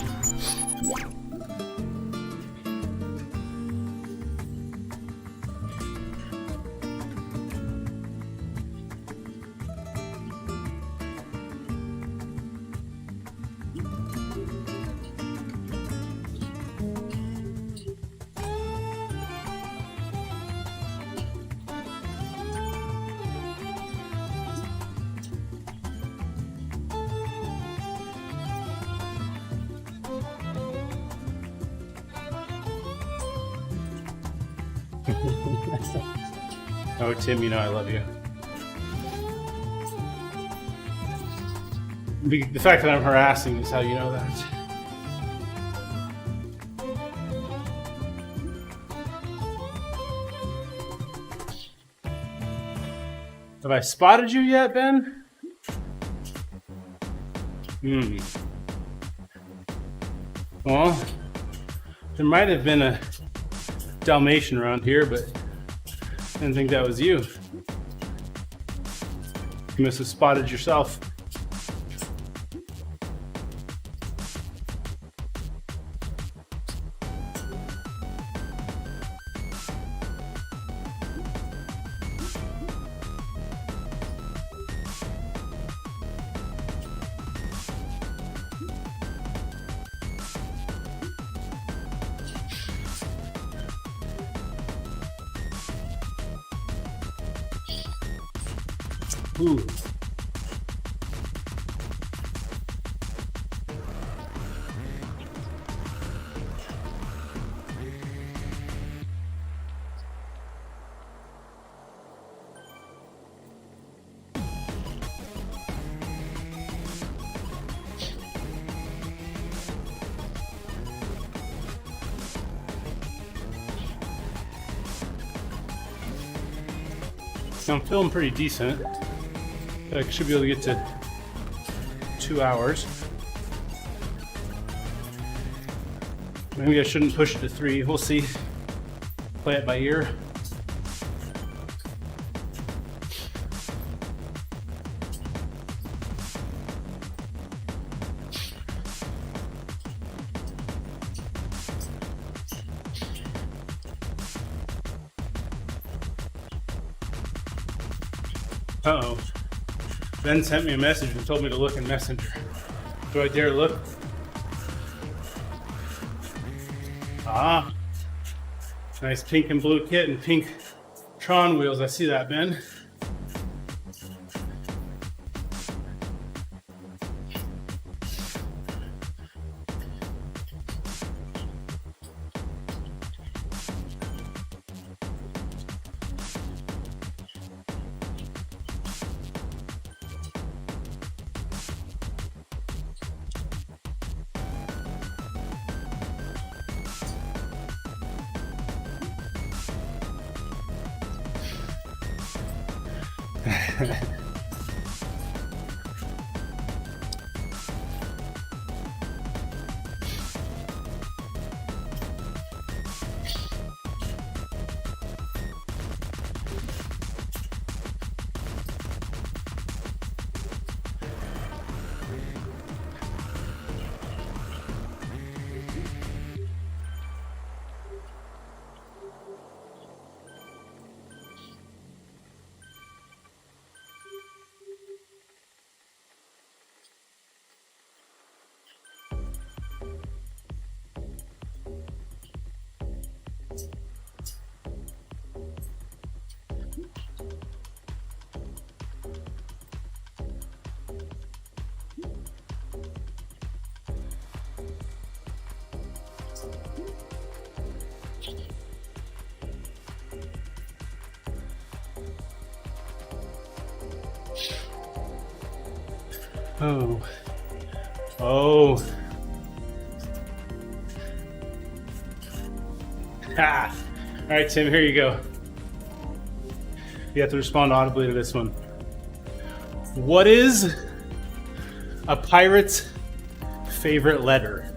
Oh, Tim, you know I love you. The fact that I'm harassing is how you know that. Have I spotted you yet, Ben? Well, there might have been a Dalmatian around here, but I didn't think that was you. You must have spotted yourself. Ooh. I'm feeling pretty decent. I should be able to get to 2 hours. Maybe I shouldn't push it to 3. We'll see. Play it by ear. Uh-oh. Ben sent me a message and told me to look in Messenger. Do I dare look? Ah. Nice pink and blue kit and pink Tron wheels. I see that, Ben. Oh. Oh. Ha! All right, Tim, here you go. You have to respond audibly to this one. What is a pirate's favorite letter?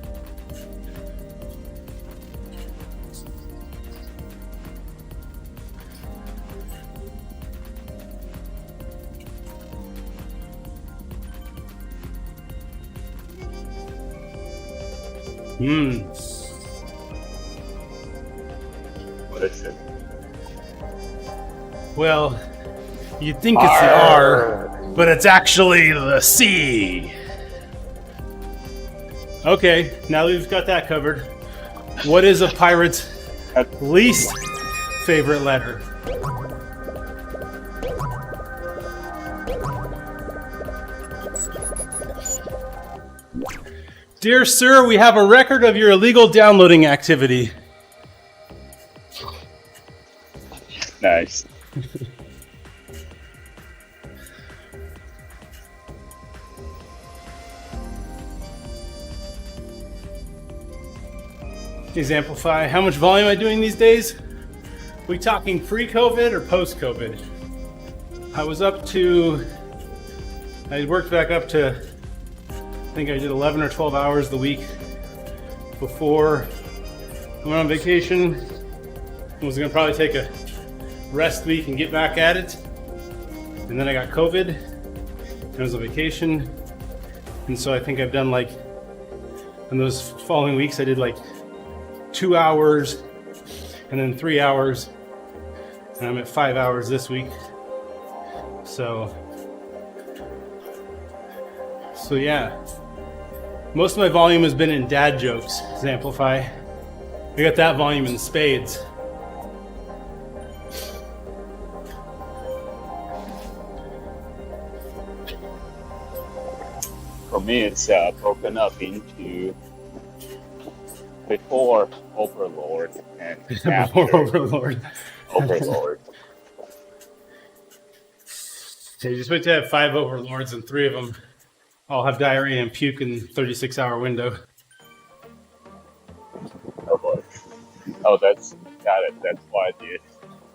What is it? Well, you'd think it's the R, but it's actually the C. Okay, now we've got that covered. What is a pirate's least favorite letter? Dear sir, we have a record of your illegal downloading activity. Nice. Exemplify. How much volume am I doing these days? We talking pre-COVID or post-COVID? I worked back up to, I think I did 11 or 12 hours the week before I went on vacation. I was gonna probably take a rest week and get back at it. And then I got COVID and I was on vacation. And so I think I've done like, in those following weeks, I did like 2 hours and then 3 hours. And I'm at 5 hours this week. So yeah. Most of my volume has been in dad jokes, Exemplify. I got that volume in spades. For me, it's broken up into before Overlord and after Before Overlord. Overlord. So you just wait to have 5 Overlords and 3 of them all have diarrhea and puke in 36-hour window. Oh boy. Oh, that's got it. That's why I did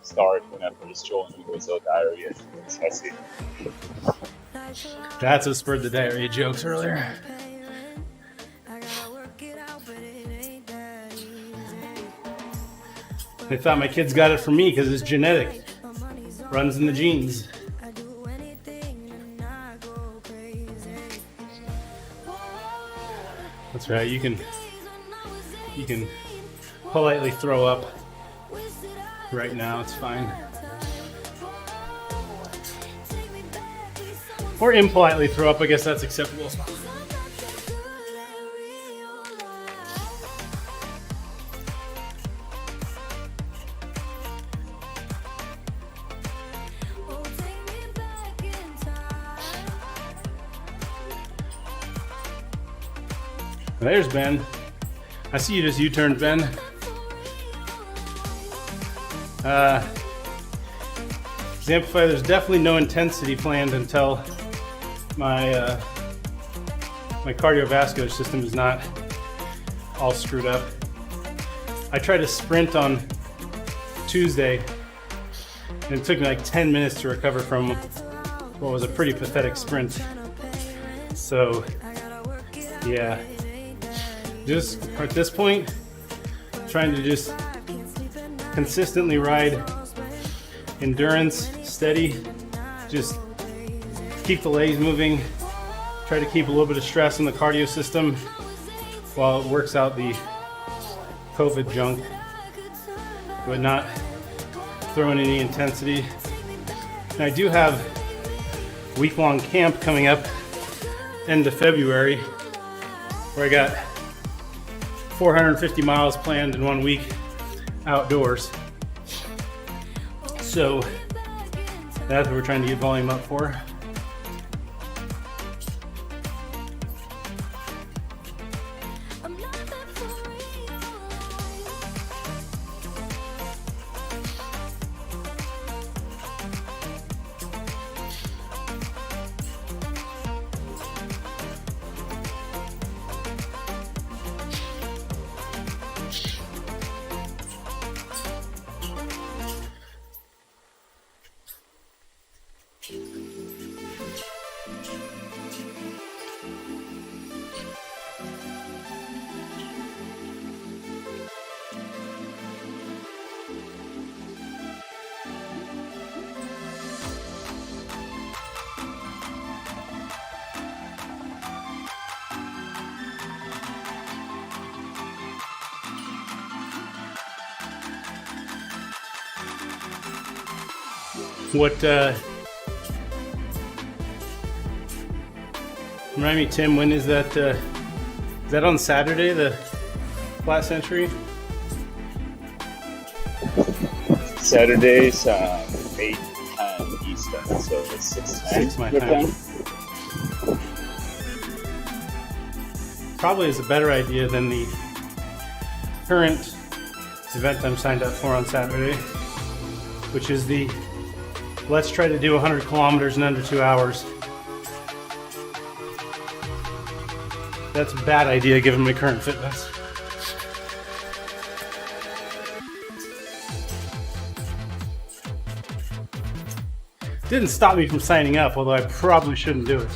start when I first joined. It was so diarrhea. I see. That's what spurred the diarrhea jokes earlier. They thought my kids got it from me because it's genetic. Runs in the genes. That's right, you can politely throw up right now, it's fine. Or impolitely throw up, I guess that's acceptable. There's Ben. I see you just U-turned, Ben. Exemplify, there's definitely no intensity planned until my my cardiovascular system is not all screwed up. I tried to sprint on Tuesday, and it took me like 10 minutes to recover from what was a pretty pathetic sprint. So, yeah. Just at this point, trying to just consistently ride endurance, steady, just keep the legs moving, try to keep a little bit of stress in the cardio system while it works out the COVID junk, but not throwing any intensity. And I do have week-long camp coming up end of February where I got 450 miles planned in 1 week outdoors. So that's what we're trying to get volume up for. What, remind me, Tim, when is that on Saturday, the Flat Century? Saturday's 8 Eastern, so it's 6 my your time. Probably is a better idea than the current event I'm signed up for on Saturday, which is the let's try to do 100 kilometers in under 2 hours. That's a bad idea given my current fitness. Didn't stop me from signing up, although I probably shouldn't do it.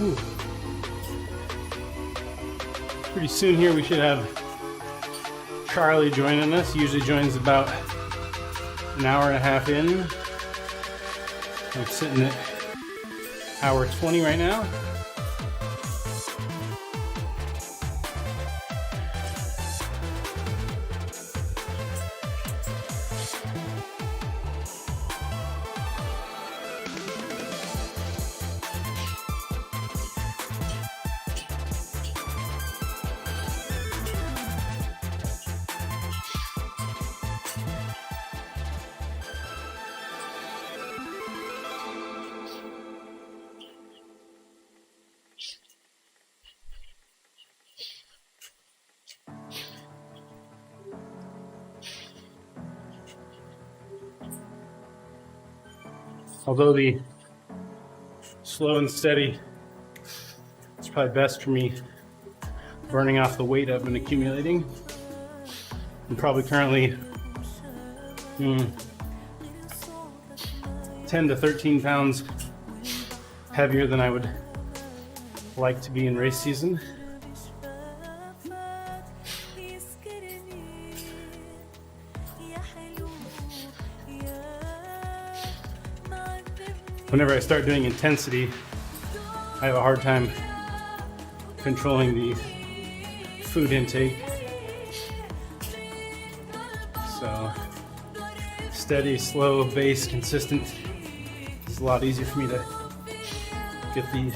Ooh. Pretty soon here we should have Charlie joining us. Usually joins about an hour and a half in. I'm sitting at hour 20 right now. Although the slow and steady, it's probably best for me burning off the weight I've been accumulating. I'm probably currently 10 to 13 pounds heavier than I would like to be in race season. Whenever I start doing intensity, I have a hard time controlling the food intake. So steady, slow, base, consistent is a lot easier for me to get the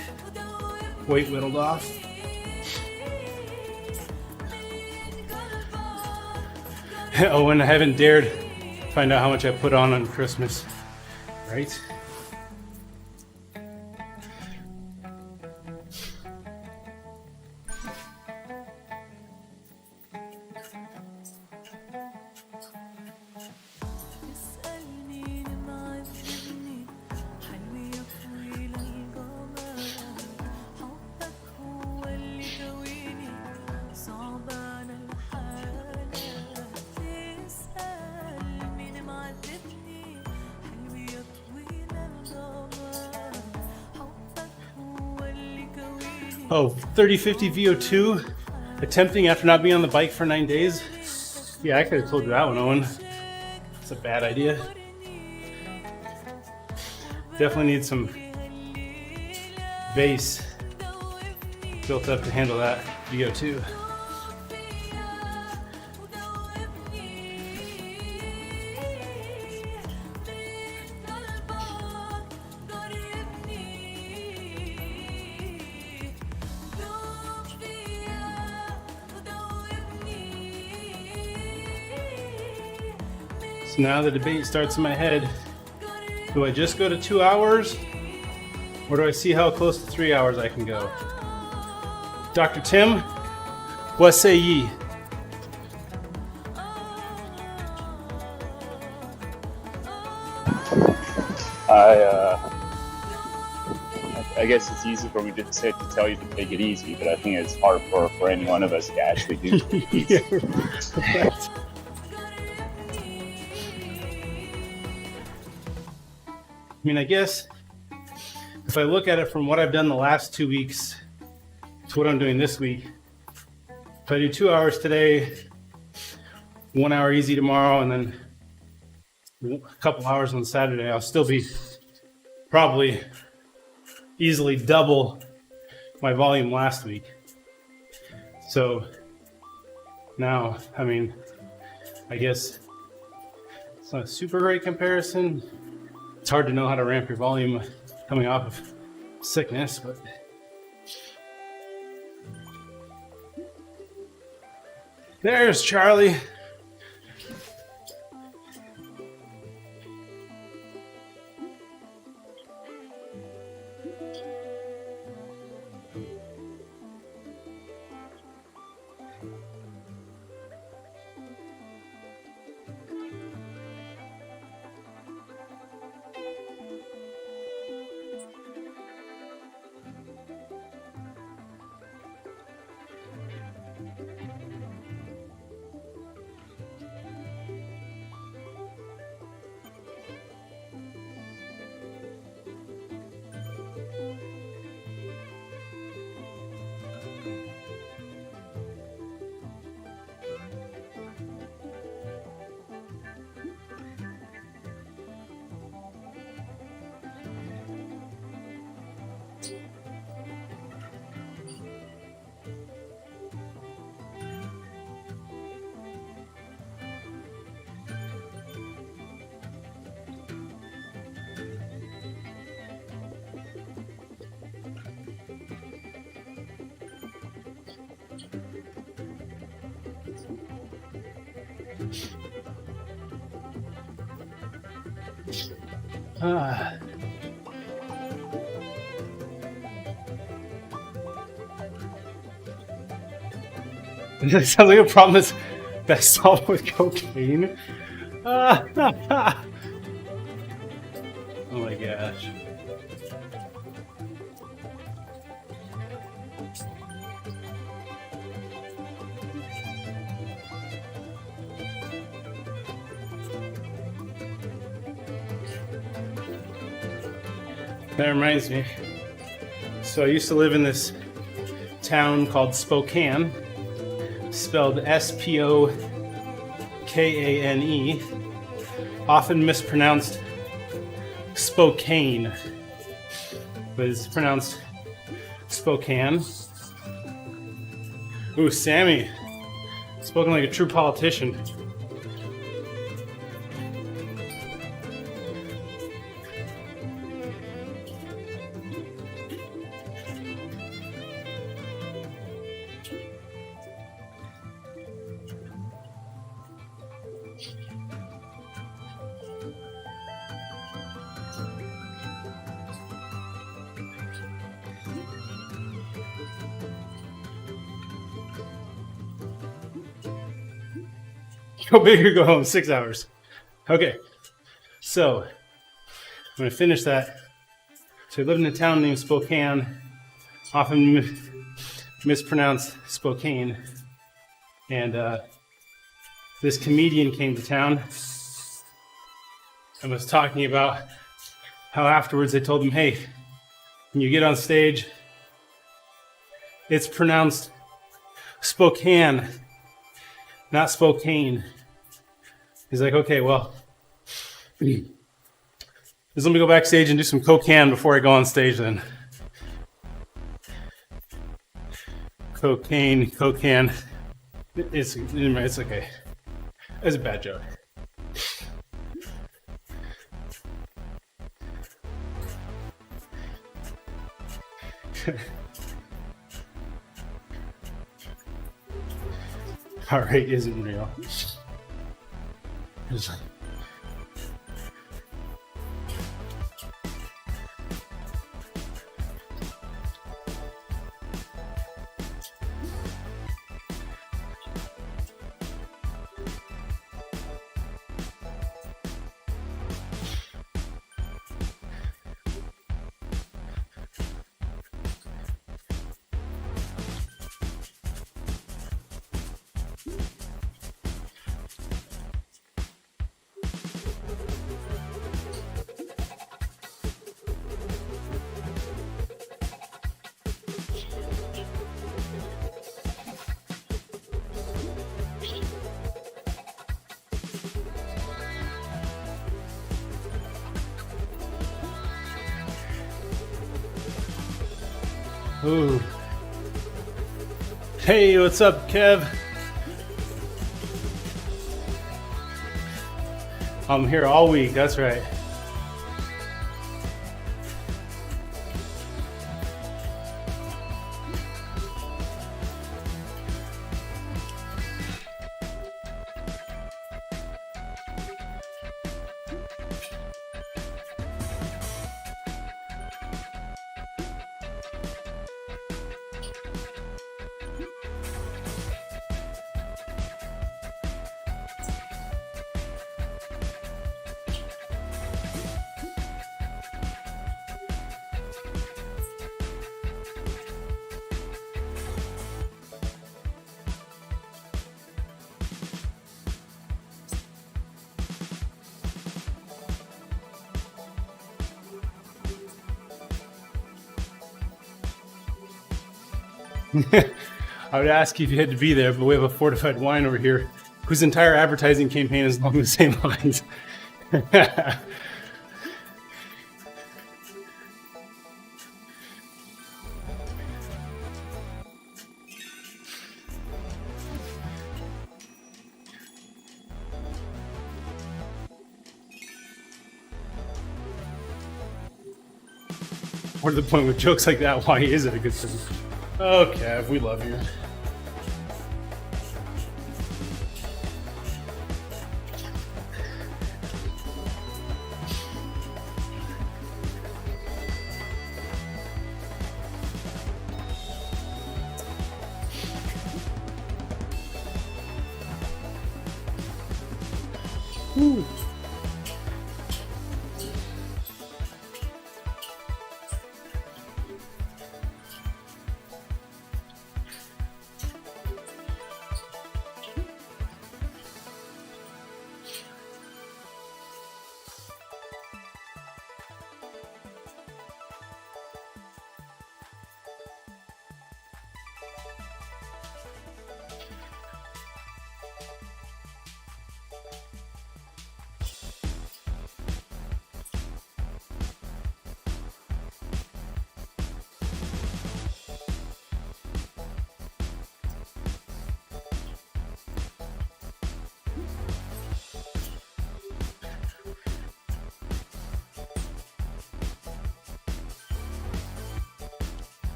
weight whittled off. Oh, and I haven't dared find out how much I put on Christmas, right? Oh, 30-50 VO2 attempting after not being on the bike for 9 days. Yeah, I could have told you that one, Owen. It's a bad idea. Definitely need some base built up to handle that VO2. So now the debate starts in my head. Do I just go to 2 hours? Or do I see how close to 3 hours I can go? Dr. Tim, what say ye? I guess it's easy for me to tell you to take it easy, but I think it's hard for any one of us to actually do it easy. Yeah, right. I mean, I guess if I look at it from what I've done the last 2 weeks to what I'm doing this week, if I do 2 hours today, 1 hour easy tomorrow, and then a couple hours on Saturday, I'll still be probably easily double my volume last week. So now, I mean, I guess it's not a super great comparison. It's hard to know how to ramp your volume coming off of sickness, but there's Charlie. It sounds like a problem that's best solved with cocaine. Oh my gosh. That reminds me. So I used to live in this town called Spokane, spelled S-P-O-K-A-N-E, often mispronounced Spokane, but it's pronounced Spokane. Ooh, Sammy, spoken like a true politician. Go big or go home, 6 hours. Okay, so I'm gonna finish that. So I lived in a town named Spokane, often mispronounced Spokane. And this comedian came to town and was talking about how afterwards they told him, hey, when you get on stage, it's pronounced Spokane, not Spokane. He's like, okay, well, just let me go backstage and do some cocaine before I go on stage then. Cocaine. It's okay. It's a bad joke. Heart rate isn't real. It's like, Ooh. Hey, what's up, Kev? I'm here all week, that's right. I would ask you if you had to be there, but we have a fortified wine over here whose entire advertising campaign is along the same lines. More to the point with jokes like that, why is it a good thing? Oh, Kev, we love you. Woo.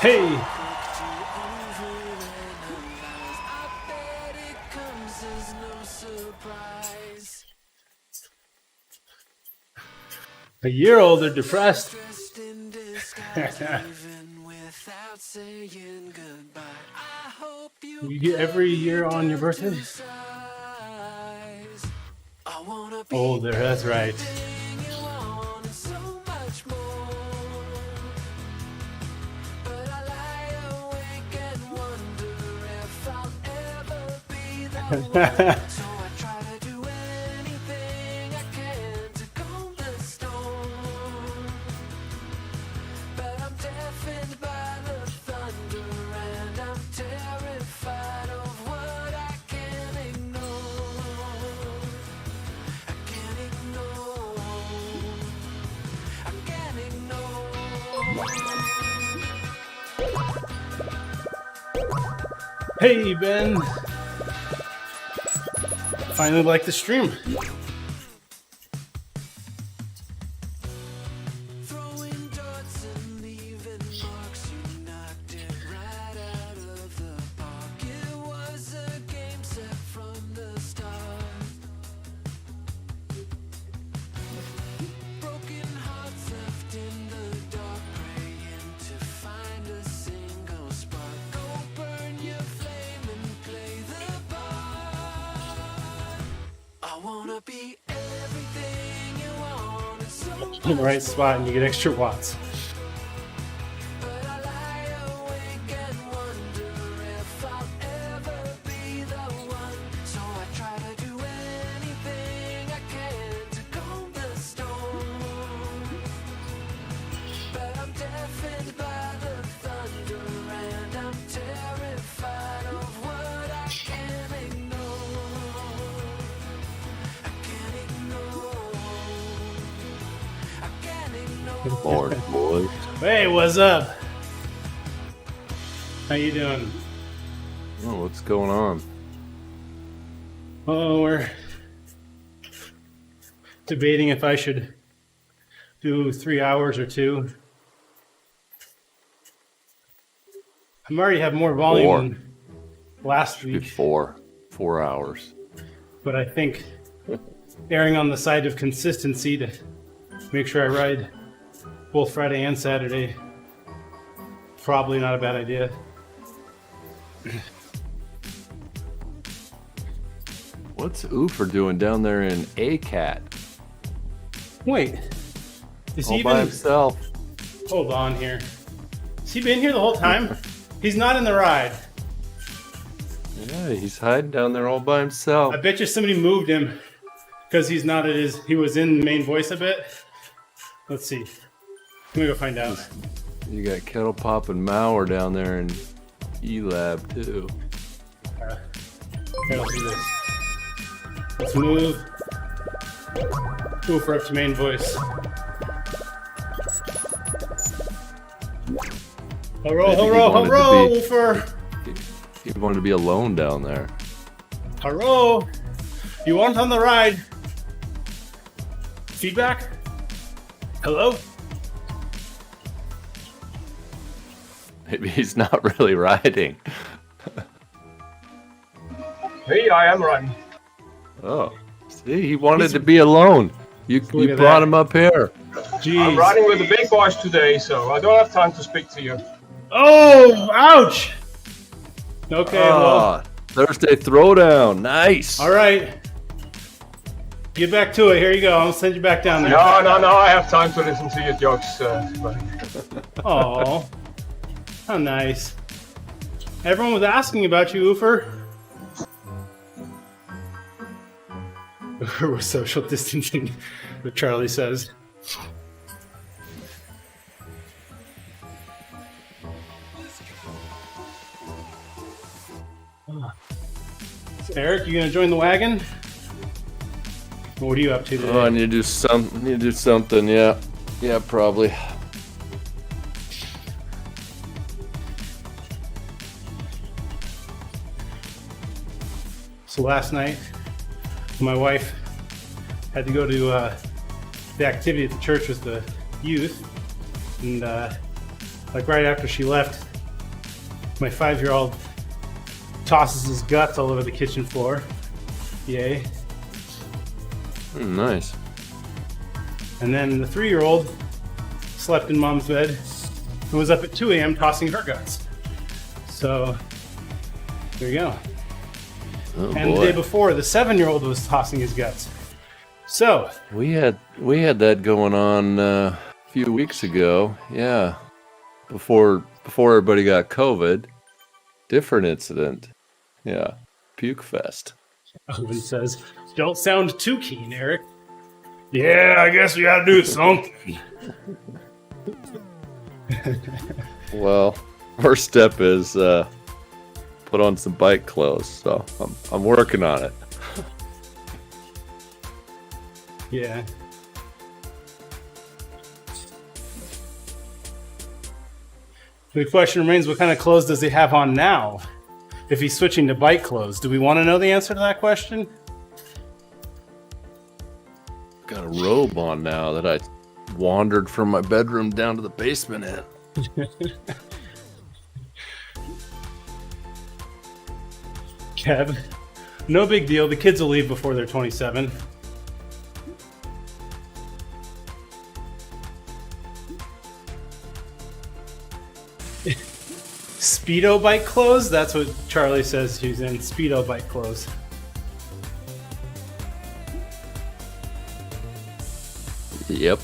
Hey! A year older, depressed. You get every year on your birthday? Oh, there, that's right. Hey, Ben. Finally like the stream. In the right spot and you get extra watts. Morning, boys. Hey, what's up? How you doing? Oh, what's going on? Oh, we're debating if I should do 3 hours or 2. I'm already have more volume 4. than last Be week, 4 hours. but I think erring on the side of consistency to make sure I ride both Friday and Saturday, probably not a bad idea. What's Oofer doing down there in ACAT? Wait, is he All by even? himself. Hold on here. Has he been here the whole time? He's not in the ride. Yeah, he's hiding down there all by himself. I bet you somebody moved him because he's not at his. He was in the main voice a bit. Let's see. Let me go find out. You got Kettle Pop and Mauer down there in E-Lab too. Here, let's do this. Let's move. Oofer up to main voice. Hurrah, Maybe he hurrah, wanted to hurrah, be- Oofer! He wanted to be alone down there. Hurrah! You want on the ride? Feedback? Hello? Maybe he's not really riding. Hey, I am running. Oh, see, he wanted to be alone. You Look at brought that. him up here. Jeez. I'm riding with the big boys today, so I don't have time to speak to you. Oh, ouch! Okay, well, Ah, Thursday Throwdown. Nice. all right. Get back to it. Here you go. I'm gonna send you back down there. No, I have time to listen to your jokes. Buddy. Oh, how nice. Everyone was asking about you, Oofer. We're social distancing, what Charlie says. So Eric, you gonna join the wagon? What are you up to today? Oh, I need to do something. Need to do something. Yeah, probably. So last night, my wife had to go to the activity at the church with the youth, and like right after she left, my 5-year-old tosses his guts all over the kitchen floor. Yay. Nice. And then the 3-year-old slept in mom's bed and was up at 2 a.m. tossing her guts. So there you go. Oh, And the boy. day before, the 7-year-old was tossing his guts. So We had that going on a few weeks ago. Yeah, before everybody got COVID. Different incident. Yeah, puke fest. Owen says, "Don't sound too keen, Eric." Yeah, I guess we gotta do something. Well, first step is put on some bike clothes. So I'm working on it. Yeah. The question remains, what kind of clothes does he have on now? If he's switching to bike clothes, do we want to know the answer to that question? Got a robe on now that I wandered from my bedroom down to the basement in. Kev, no big deal. The kids will leave before they're 27. Speedo bike clothes? That's what Charlie says he's in. Speedo bike clothes. Yep.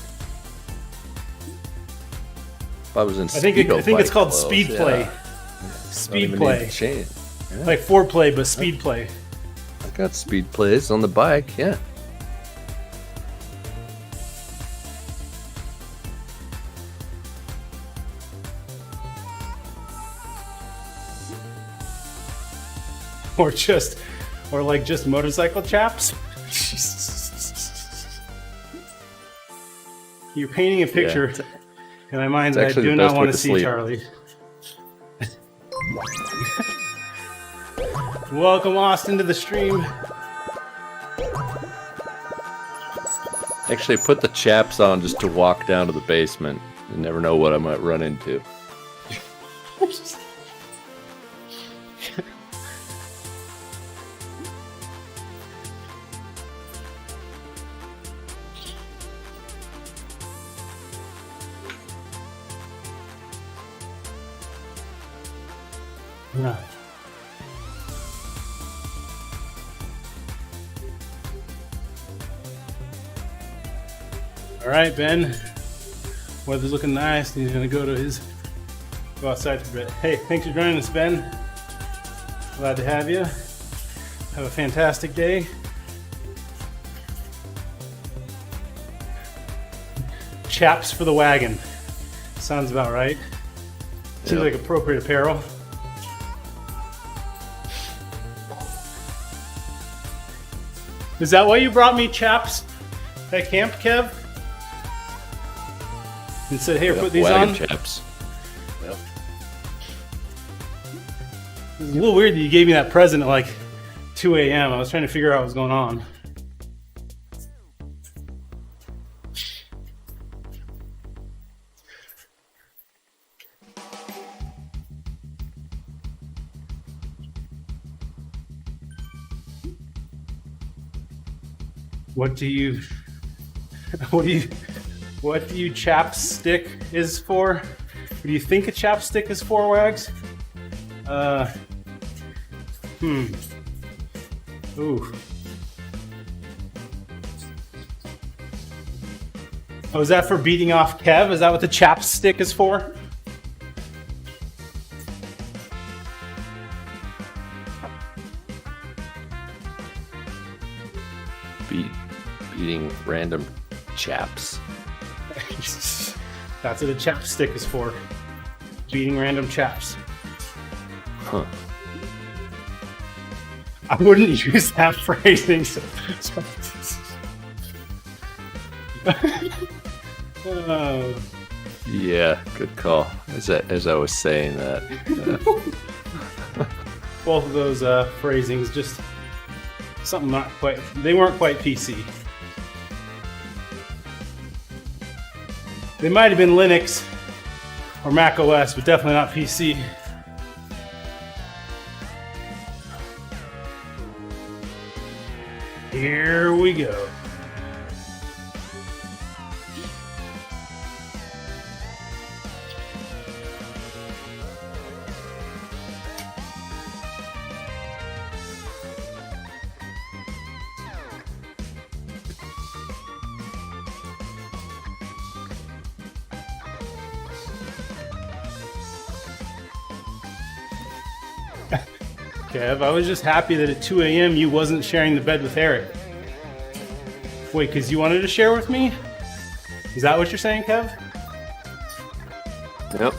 I was in. I think it's bike called clothes, speed yeah. play. Don't Speed even play. need to change. Yeah. Like foreplay, but speed play. I got speed plays on the bike. Yeah. Or like just motorcycle chaps. You're painting a picture in my mind that I actually do the not best want way to to see, sleep. Charlie. Welcome, Austin, to the stream. Actually, put the chaps on just to walk down to the basement. You never know what I might run into. No. All right, Ben. Weather's looking nice. He's gonna go outside for a bit. Hey, thanks for joining us, Ben. Glad to have you. Have a fantastic day. Chaps for the wagon. Sounds about right. Seems Yep. like appropriate apparel. Is that why you brought me chaps at camp, Kev? And said, "Here, put these Wagon on." chaps. Yep. It's a little weird that you gave me that present at like 2 a.m. I was trying to figure out what was going on. What do you chapstick is for? What do you think a chapstick is for, Wags? Ooh. Oh, is that for beating off Kev? Is that what the chapstick is for? Beating random chaps. That's what a chapstick is for. Beating random chaps. Huh. I wouldn't use that phrasing. Yeah, good call. As I was saying that. Both of those phrasings, just something not quite. They weren't quite PC. They might have been Linux or Mac OS, but definitely not PC. Here we go. Kev, I was just happy that at 2 a.m. you wasn't sharing the bed with Eric. Wait, because you wanted to share with me? Is that what you're saying, Kev? Yep.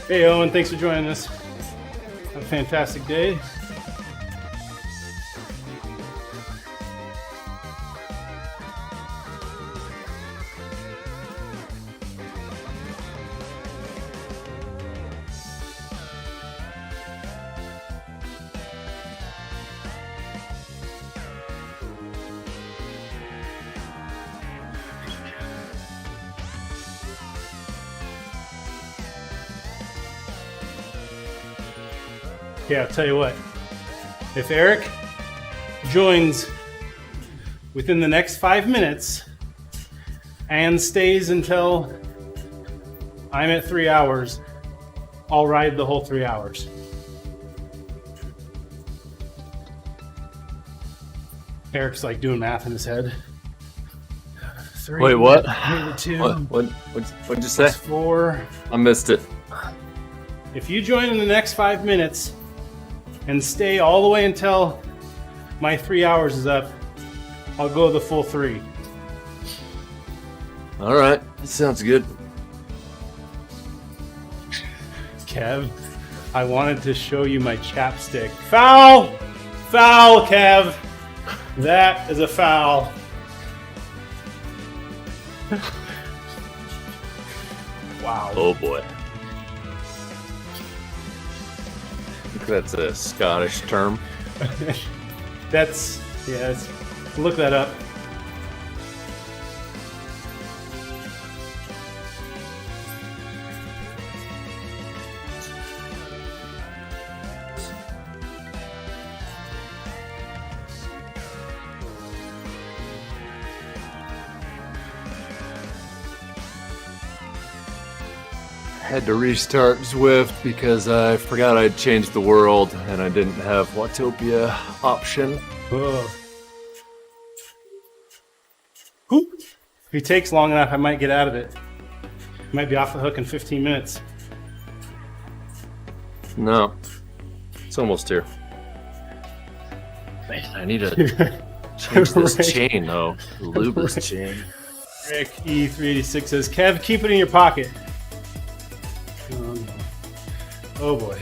Hey, Owen, thanks for joining us. Have a fantastic day. Yeah, I'll tell you what. If Eric joins within the next 5 minutes and stays until I'm at 3 hours, I'll ride the whole 3 hours. Eric's like doing math in his head. 3, Wait, what? maybe 2, What'd you say? 4. I missed it. If you join in the next 5 minutes and stay all the way until my 3 hours is up, I'll go the full 3. All right, that sounds good. Kev, I wanted to show you my chapstick. Foul! Foul, Kev! That is a foul. Wow. Oh boy. I think that's a Scottish term. That's look that up. Had to restart Zwift because I forgot I'd changed the world and I didn't have Watopia option. Ugh. Whew. If he takes long enough, I might get out of it. Might be off the hook in 15 minutes. No, it's almost here. Man, I need to change this Right. chain though. The lubeless chain. Rick E386 says, Kev, keep it in your pocket. Oh, no. Oh boy.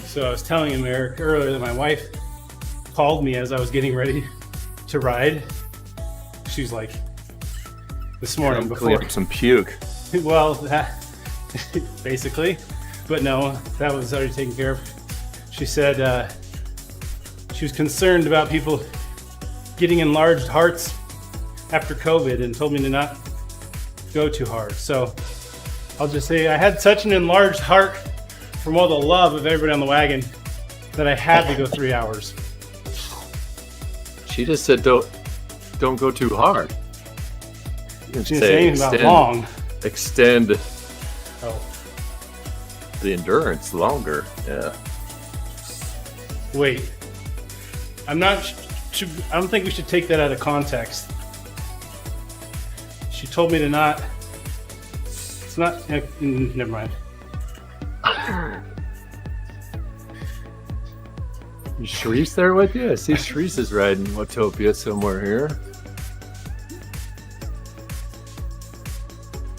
So I was telling him, Eric, earlier that my wife called me as I was getting ready to ride. She's like, this morning I'm before. cleaning up some puke. Well, that basically, but no, that was already taken care of. She said she was concerned about people getting enlarged hearts after COVID and told me to not go too hard. So I'll just say I had such an enlarged heart from all the love of everybody on the wagon that I had to go 3 hours. She just said don't go too hard. You can She didn't say anything about long. Extend Oh, the endurance longer. Yeah. wait. I don't think we should take that out of context. She told me to not. It's not. Never mind. Is Shreese there with you? I see Shreese is riding Watopia somewhere here.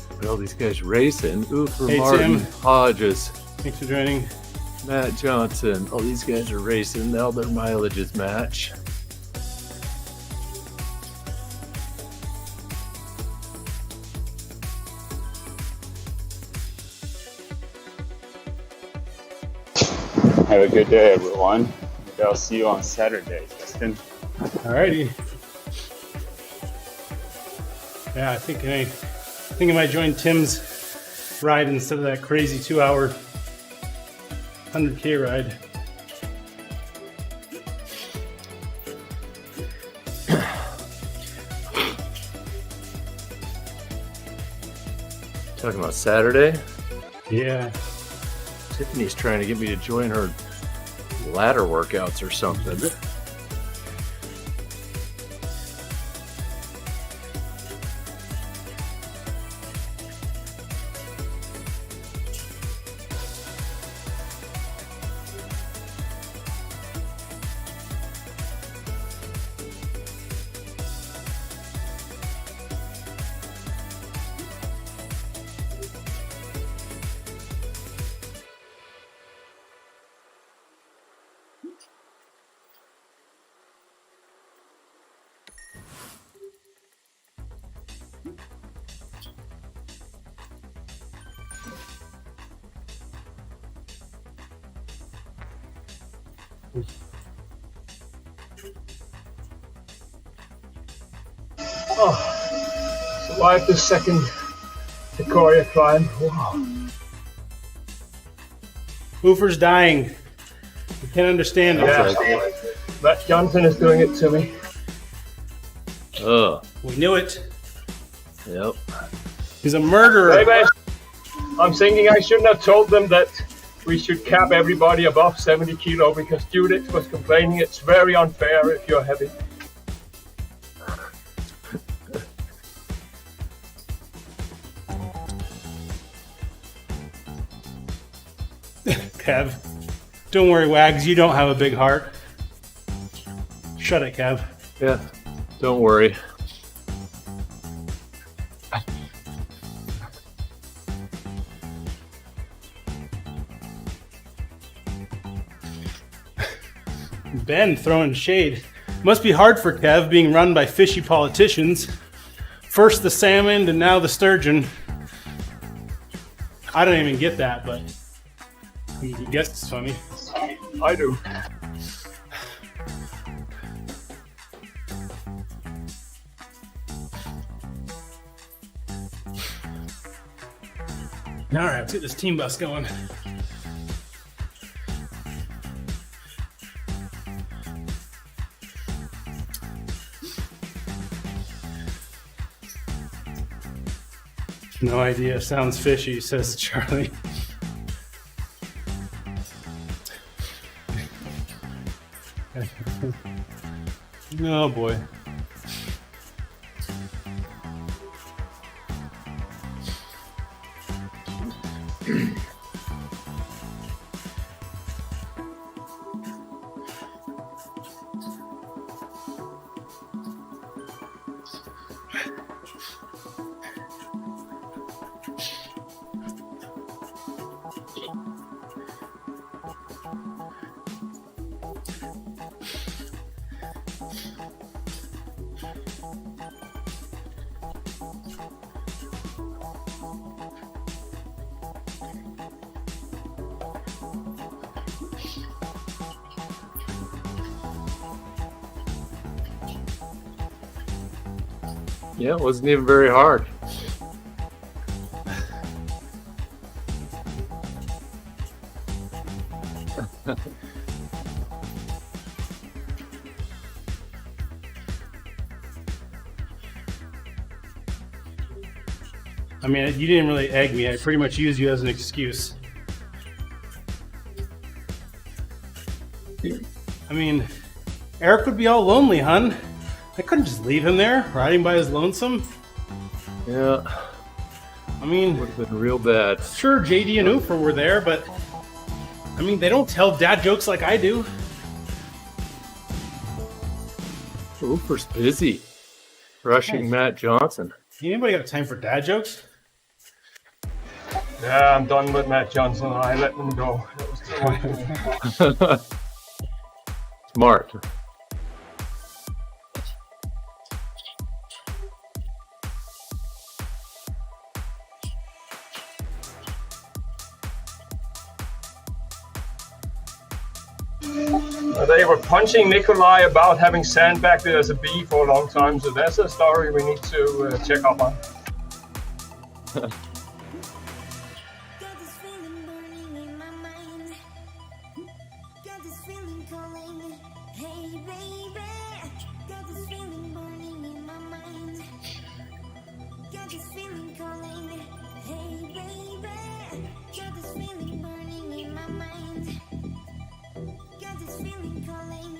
Look at all these guys racing. Ooh, for Hey, Martin Tim. Hodges, Thanks for joining. Matt Johnson. All these guys are racing. Now their mileages match. Have a good day, everyone. Maybe I'll see you on Saturday, Justin. Alrighty. Yeah, I think I might join Tim's ride instead of that crazy 2-hour 100K ride. Talking about Saturday? Yeah. Tiffany's trying to get me to join her ladder workouts or something. Survived the second Sequoia climb. Wow. Hoofer's dying. I can't understand it. Yeah. Matt Johnson is doing it to me. Ugh. We knew it. Yep. He's a murderer. Hey, man. I'm thinking I shouldn't have told them that we should cap everybody above 70 kilo because Judith was complaining it's very unfair if you're heavy. Kev. Don't worry, Wags. You don't have a big heart. Shut it, Kev. Yeah. Don't worry. Ben throwing shade. Must be hard for Kev being run by fishy politicians. First the salmon and now the sturgeon. I don't even get that, but I guess it's funny. I do. All right, let's get this team bus going. No idea. Sounds fishy, says Charlie. Oh boy. Yeah, it wasn't even very hard. I mean, you didn't really egg me. I pretty much used you as an excuse. I mean, Eric would be all lonely, hun. I couldn't just leave him there, riding by his lonesome. Yeah, I mean, would have been real bad. sure, JD and Oofer were there, but I mean, they don't tell dad jokes like I do. Ooper's busy rushing Matt Johnson. Anybody got time for dad jokes? Yeah, I'm done with Matt Johnson. I let him go. That was too much for me. Smart. They were punching Nikolai about having sandbagged it as a bee for a long time, so that's a story we need to check up on. Got this feeling burning in my mind. Got this feeling calling. Hey baby. Got this feeling burning in my mind. Got this feeling calling. Hey baby. Got this feeling burning in my mind. Got this feeling calling.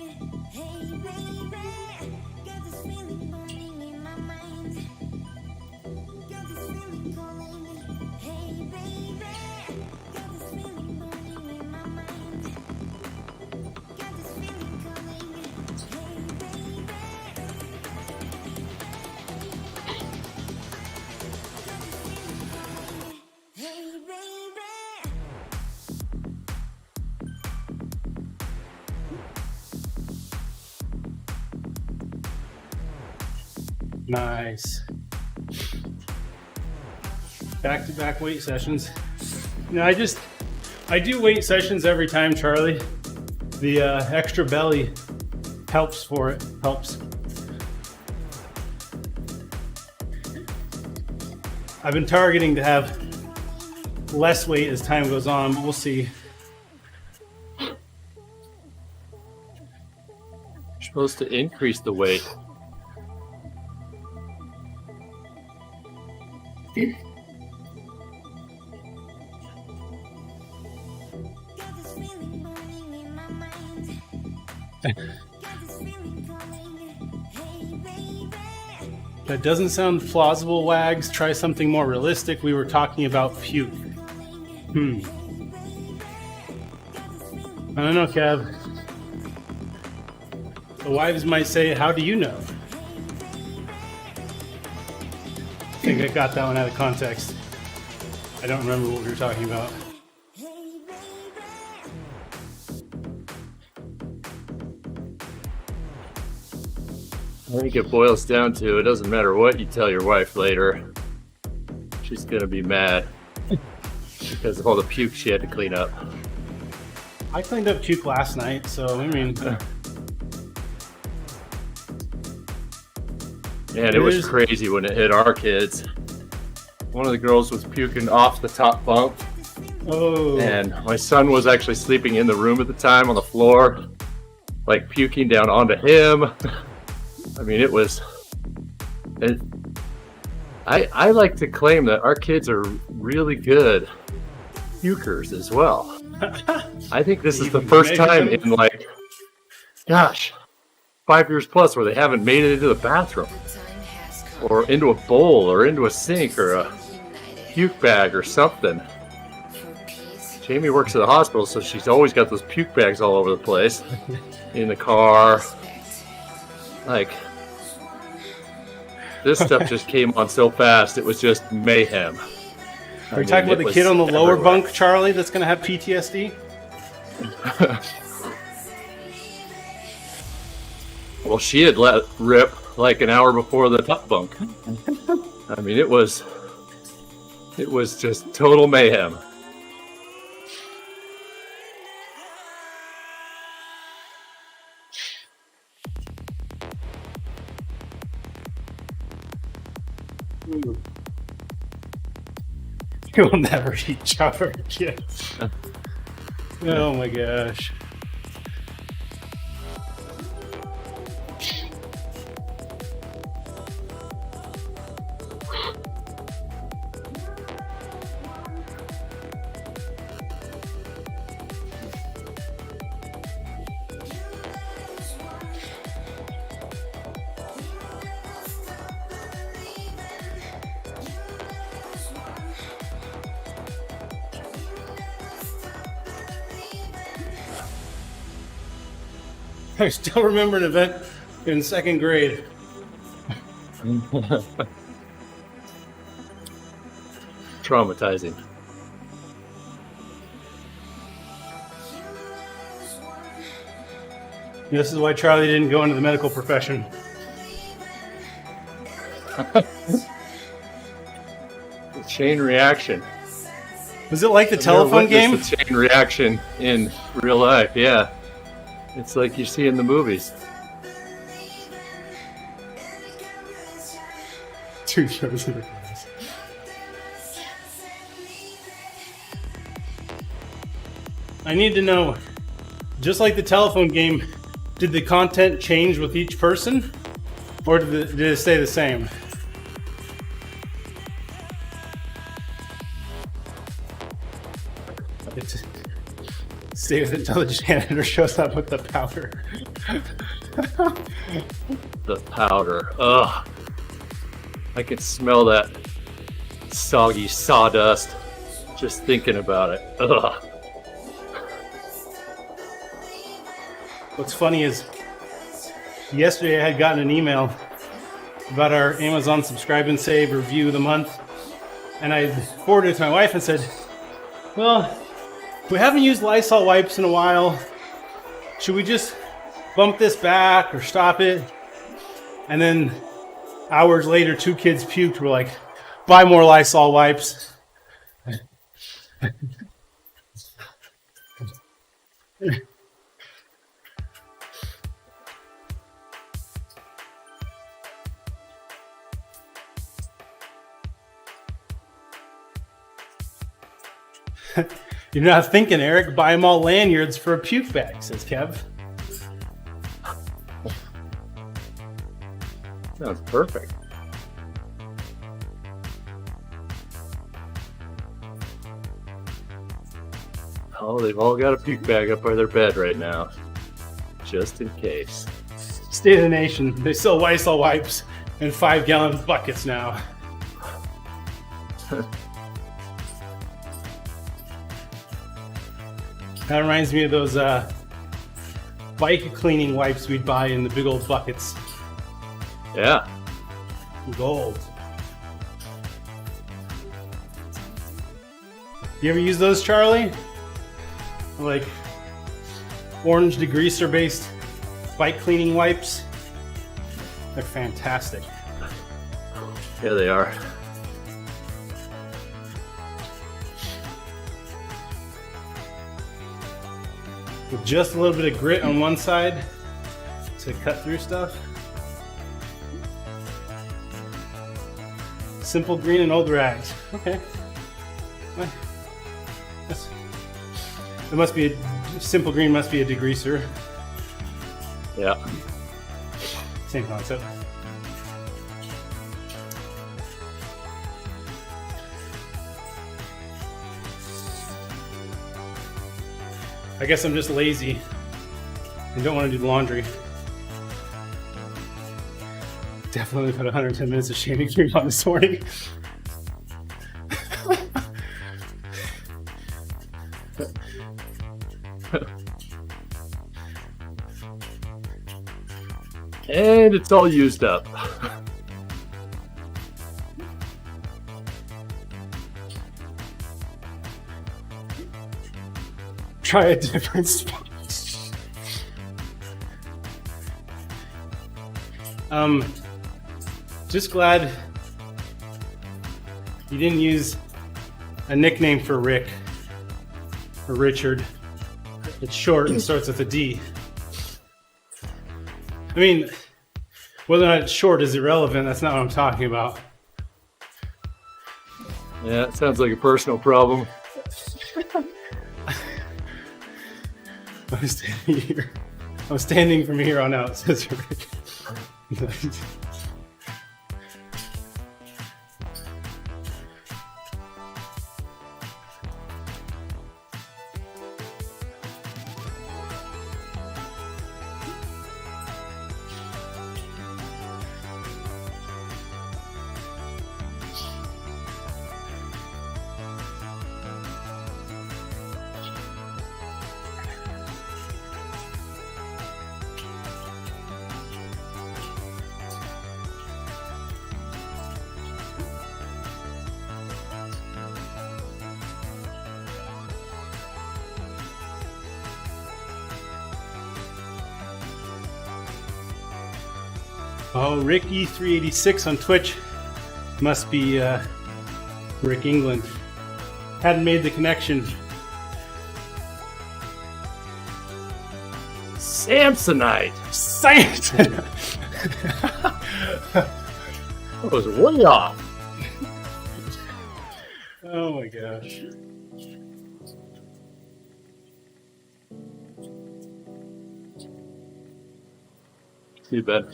Hey baby. Got this feeling burning in my mind. Got this feeling calling. Hey baby. Got this feeling burning in my mind. Got this feeling calling. Hey baby. Got this feeling calling. Hey baby. Nice. Back-to-back weight sessions. You know, I do weight sessions every time, Charlie. The extra belly helps for it. Helps. I've been targeting to have less weight as time goes on, but we'll see. You're supposed to increase the weight. Got this feeling burning in my mind. Got this feeling calling. Hey baby. That doesn't sound plausible, Wags. Try something more realistic. We were talking about puke. I don't know, Kev. The wives might say, how do you know? I think I got that one out of context. I don't remember what we were talking about. Hey baby. I think it boils down to it doesn't matter what you tell your wife later. She's gonna be mad because of all the puke she had to clean up. I cleaned up puke last night, so I mean, Man, it was crazy when it hit our kids. One of the girls was puking off the top bunk. oh, And my son was actually sleeping in the room at the time on the floor, like puking down onto him. I mean, it was. I like to claim that our kids are really good pukers as well. I think this is the first time in like, gosh, 5 years plus where they haven't made it into the bathroom or into a bowl or into a sink or a puke bag or something. Jamie works at the hospital, so she's always got those puke bags all over the place in the car. Like, this stuff just came on so fast, it was just mayhem. are you talking about the kid on the lower bunk, Charlie, that's going to have PTSD? Well, she had let rip like an hour before the top bunk. I mean, it was just total mayhem. You'll never eat chowder, kids. Oh my gosh. I still remember an event in second grade. Traumatizing. This is why Charlie didn't go into the medical profession. The chain reaction. Was it like the I've never telephone game? witnessed the chain reaction in real life, yeah. It's like you see in the movies. Two shows in a class. I need to know, just like the telephone game, did the content change with each person? Or did it stay the same? Stay with it until the janitor shows up with the powder. The powder. Ugh. I can smell that soggy sawdust just thinking about it. Ugh. What's funny is, yesterday I had gotten an email about our Amazon Subscribe and Save review of the month, and I forwarded it to my wife and said, well, we haven't used Lysol wipes in a while. Should we just bump this back or stop it? And then hours later, 2 kids puked. We're like, buy more Lysol wipes. You're not thinking, Eric. Buy them all lanyards for a puke bag, says Kev. Sounds perfect. Oh, they've all got a puke bag up by their bed right now, just in case. State of the nation. They sell Lysol wipes in 5-gallon buckets now. That reminds me of those bike cleaning wipes we'd buy in the big old buckets. Yeah. Gold. You ever use those, Charlie? Like orange degreaser based bike cleaning wipes? They're fantastic. Yeah, they are. With just a little bit of grit on one side to cut through stuff. Simple green and old rags. Okay. Well, it must be simple green. Must be a degreaser. Yeah. Same concept. I guess I'm just lazy and don't want to do the laundry. Definitely put 110 minutes of shaving cream on this morning. And it's all used up. Try a different spot. Just glad you didn't use a nickname for Rick or Richard. It's short and starts with a D. I mean, whether or not it's short is irrelevant. That's not what I'm talking about. Yeah, it sounds like a personal problem. I'm standing here. I'm standing from here on out, says Rick. Oh, Rick E386 on Twitch. Must be Rick England. Hadn't made the connection. Samsonite. Samson! That was way off. Oh my gosh. See you, Ben.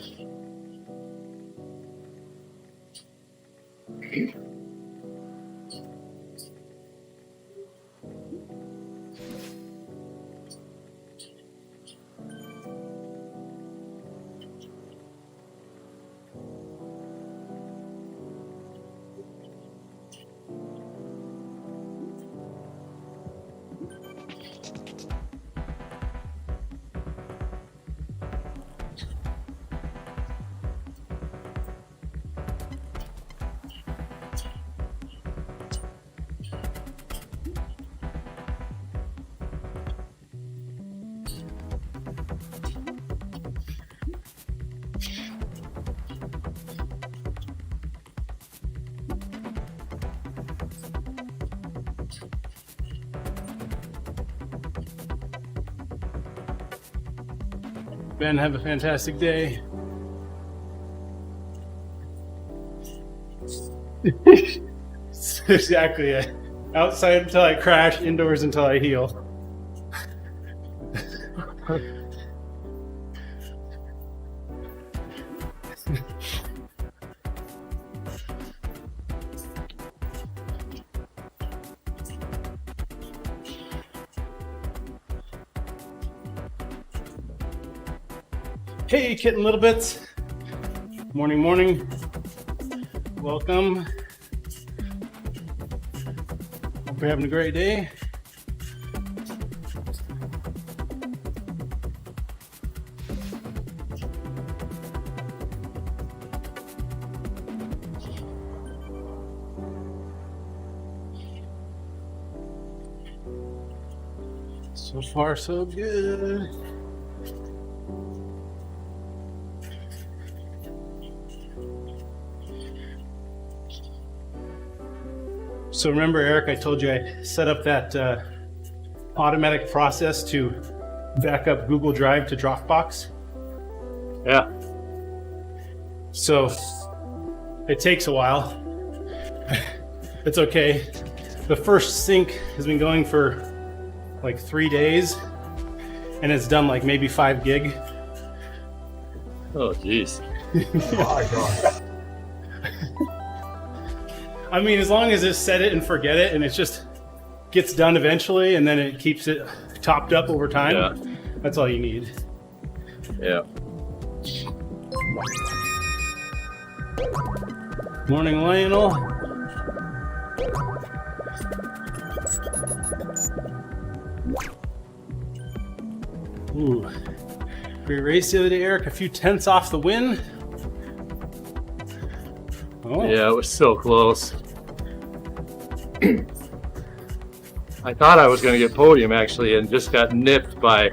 Ben, have a fantastic day. Exactly it. Outside until I crash, indoors until I heal. Hey, Kitten Little Bits. Morning, morning. Welcome. Hope you're having a great day. So far, so good. So remember, Eric, I told you I set up that automatic process to back up Google Drive to Dropbox. Yeah. So it takes a while. It's okay. The first sync has been going for like 3 days, and it's done like maybe 5 gig. Oh, jeez. I mean, as long as it's set it and forget it, and it just gets done eventually, and then it keeps it topped up over time. Yeah. That's all you need. Yeah. Morning, Lionel. Ooh, great race the other day, Eric. A few tenths off the win. Oh. Yeah, it was so close. I thought I was going to get podium actually, and just got nipped by,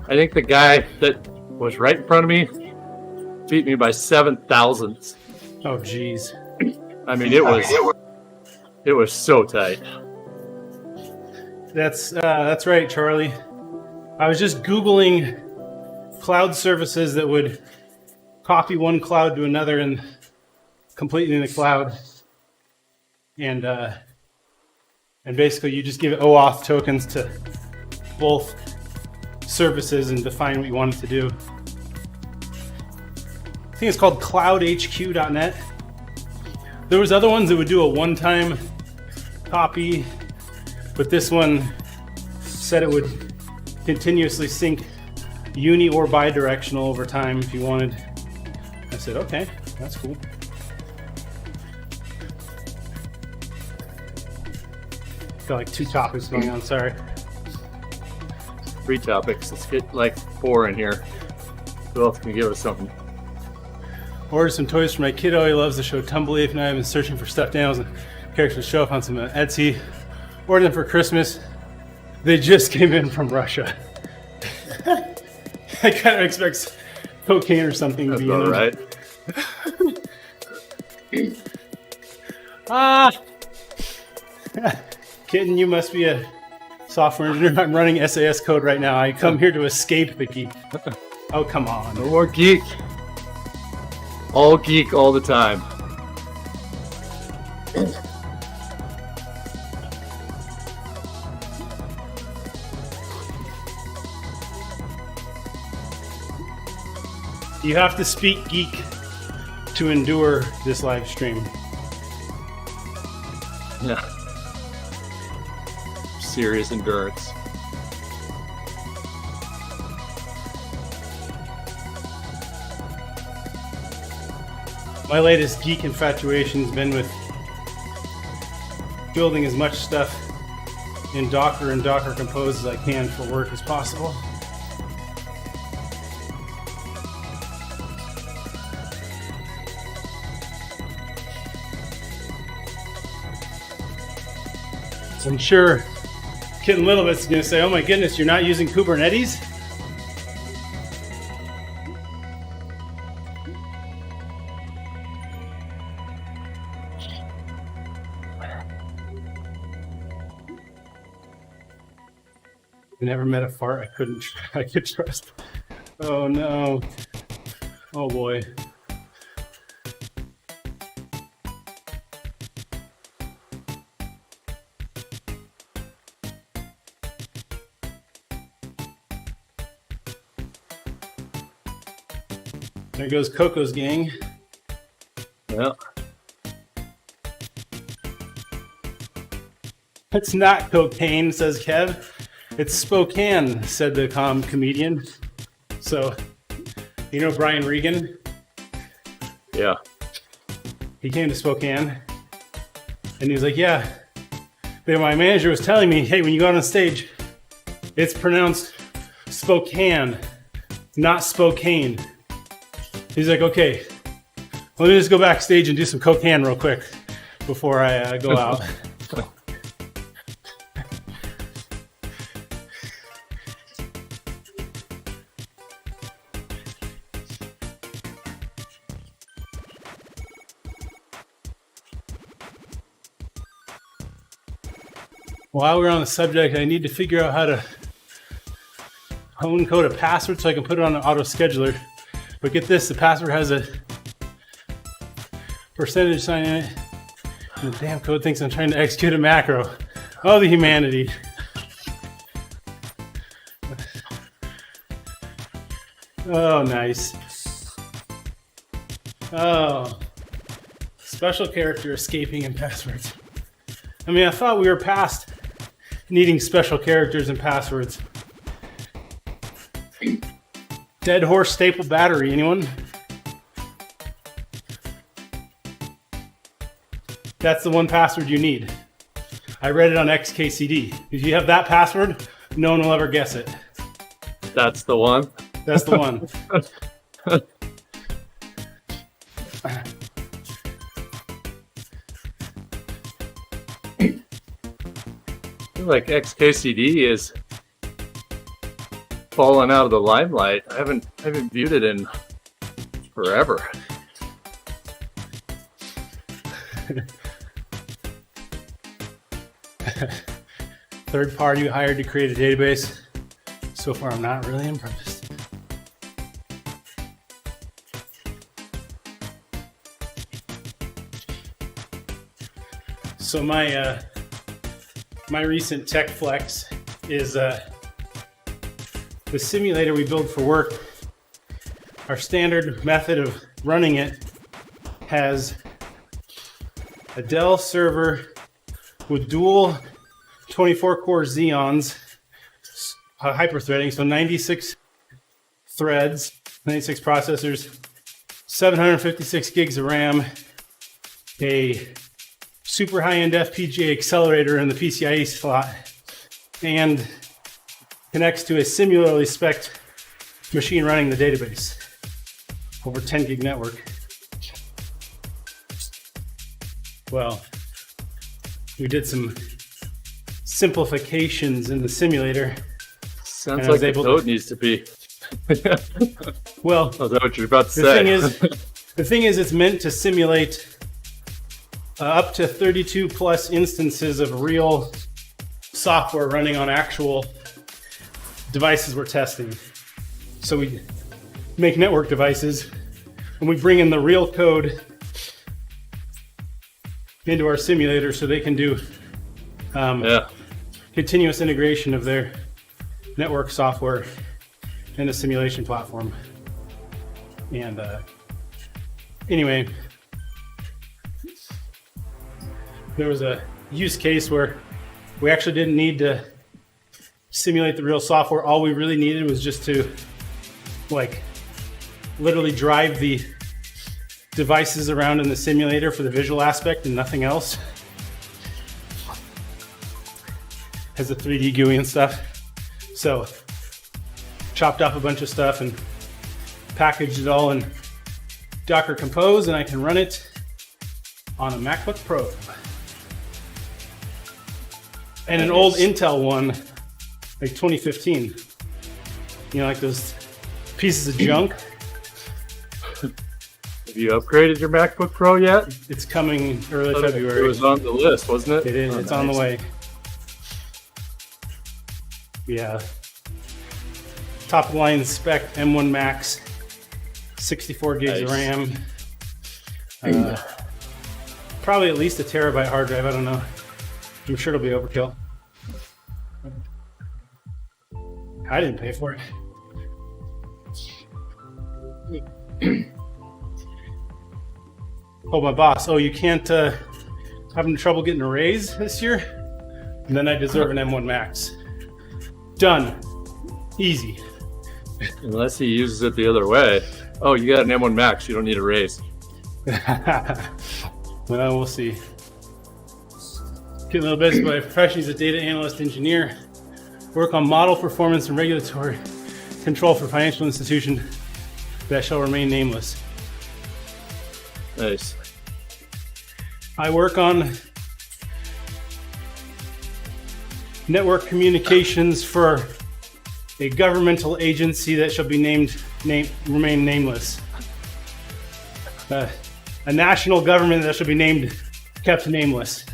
I think the guy that was right in front of me beat me by 7 thousandths. Oh, geez. I mean, it was so tight. That's right, Charlie. I was just Googling cloud services that would copy one cloud to another and completely in the cloud. And basically you just give OAuth tokens to both services and define what you want it to do. I think it's called cloudhq.net. There was other ones that would do a one-time copy, but this one said it would continuously sync uni or bidirectional over time if you wanted. I said, okay, that's cool. Got like 2 topics going on, sorry. 3 topics. Let's get like 4 in here. Who else can give us something? Ordered some toys for my kiddo. He loves the show Tumbleweed, and I've been searching for stuffed animals and characters to show up on some Etsy. Ordered them for Christmas. They just came in from Russia. I kind of expect cocaine or something That's to be in about them. right. Kitten, you must be a software engineer. I'm running SAS code right now. I come here to escape the geek. Oh, come on. No more geek. All geek all the time. You have to speak geek to endure this live stream. Yeah. Serious endurance. My latest geek infatuation's been with building as much stuff in Docker and Docker Compose as I can for work as possible. So I'm sure Kitten Littlebit's going to say, oh my goodness, you're not using Kubernetes? I never met a fart I could trust. Oh no. Oh boy. There goes Coco's gang. Yeah. It's not cocaine, says Kev. It's Spokane, said the comedian. So, you know Brian Regan? Yeah. He came to Spokane, and he was like, yeah. Then my manager was telling me, hey, when you go on stage, it's pronounced Spokane, not Spokane. He's like, okay, let me just go backstage and do some cocaine real quick before I go out. While we're on the subject, I need to figure out how to code a password so I can put it on an auto scheduler. But get this, the password has a percentage sign in it. And the damn code thinks I'm trying to execute a macro. Oh, the humanity. Oh, nice. Oh, special character escaping in passwords. I mean, I thought we were past needing special characters and passwords. Dead horse staple battery, anyone? That's the one password you need. I read it on XKCD. If you have that password, no one will ever guess it. That's the one. That's the one. I feel like XKCD is fallen out of the limelight. I haven't viewed it in forever. Third party you hired to create a database. So far, I'm not really impressed. So my recent tech flex is the simulator we build for work. Our standard method of running it has a Dell server with dual 24-core Xeons, hyper-threading, so 96 threads, 96 processors, 756 gigs of RAM, a super high-end FPGA accelerator in the PCIe slot, and connects to a similarly spec'd machine running the database over 10 gig network. Well, we did some simplifications in the simulator. Sounds like the code needs to be. Well, is that what you're about to say? The thing is, it's meant to simulate up to 32 plus instances of real software running on actual devices we're testing. So we make network devices and we bring in the real code into our simulator so they can do continuous integration of their network software in a simulation platform. And anyway, there was a use case where we actually didn't need to simulate the real software. All we really needed was just to literally drive the devices around in the simulator for the visual aspect and nothing else. Has a 3D GUI and stuff. So chopped up a bunch of stuff and packaged it all in Docker Compose, and I can run it on a MacBook Pro. And an old Intel one, like 2015. You know, like those pieces of junk. Have you upgraded your MacBook Pro yet? It's coming early February. It was on the list, wasn't it? It is. It's nice. On the way. Yeah. Top of the line spec M1 Max, 64 gigs of RAM. Probably at least a terabyte hard drive. I don't know. I'm sure it'll be overkill. I didn't pay for it. Oh, my boss. Oh, you can't having trouble getting a raise this year? And then I deserve an M1 Max. Done. Easy. Unless he uses it the other way. Oh, you got an M1 Max. You don't need a raise. Well, we'll see. Getting a little bit by profession. He's a data analyst engineer. Work on model performance and regulatory control for financial institution that shall remain nameless. Nice. I work on network communications for a governmental agency that shall be remain nameless. A national government that shall be kept nameless.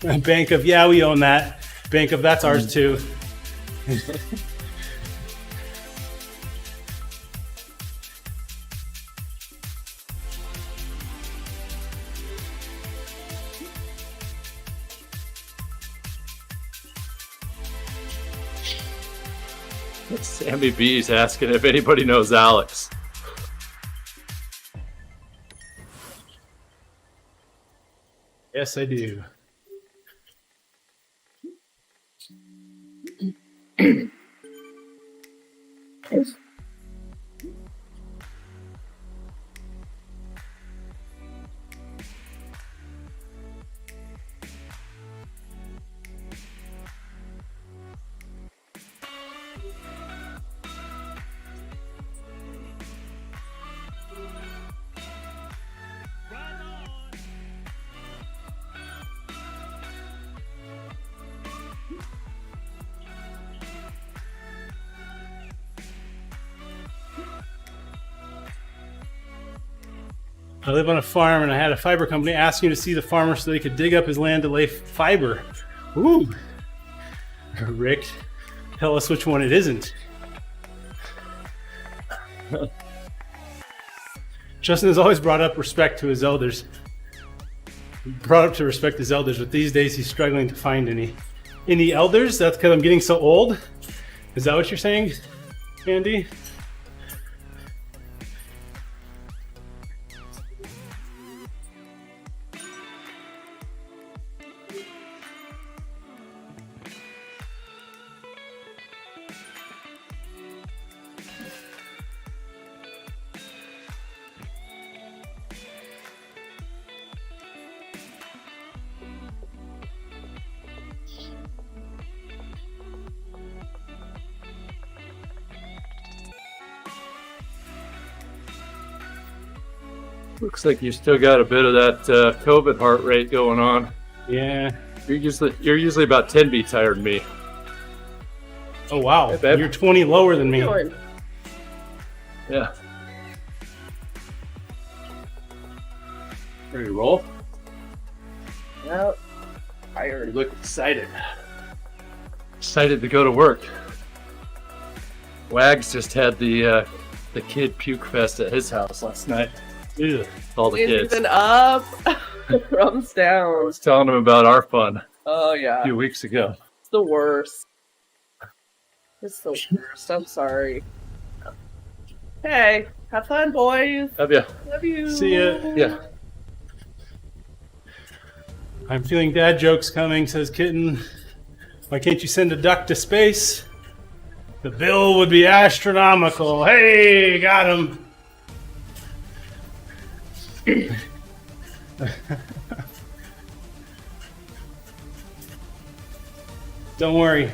Bank of, yeah, we own that. Bank of, that's ours too. Sammy B's asking if anybody knows Alex. Yes, I do. I live on a farm, and I had a fiber company asking to see the farmer so they could dig up his land to lay fiber. Ooh. Rick, tell us which one it isn't. Justin has always brought up respect to his elders. Brought up to respect his elders, but these days he's struggling to find any elders. That's because I'm getting so old. Is that what you're saying, Andy? Looks like you still got a bit of that COVID heart rate going on. Yeah. You're usually about 10 beats higher than me. Oh, wow. Hey, babe. You're 20 lower than me. Yeah. Ready to roll? Yep. Tired. You look excited. Excited to go to work. Wags just had the kid puke fest at his house last night. Ew. All the We've kids. been up, crumbs I down. was telling him about our fun Oh a yeah, few weeks ago. it's the worst. It's the worst. I'm sorry. Hey, have fun, boys. Have ya? Love you. See ya. Yeah. I'm feeling dad jokes coming, says Kitten. Why can't you send a duck to space? The bill would be astronomical. Hey, got him. Don't worry.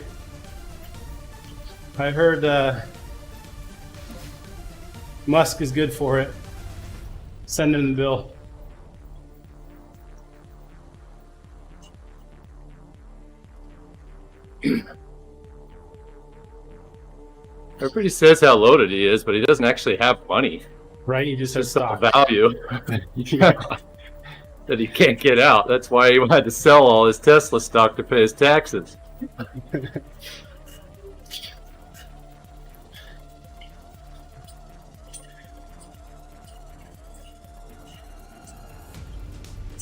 I heard Musk is good for it. Send him the bill. Everybody says how loaded he is, but he doesn't actually have money. Right? You just have Just the stock. value that he can't get out. That's why he had to sell all his Tesla stock to pay his taxes.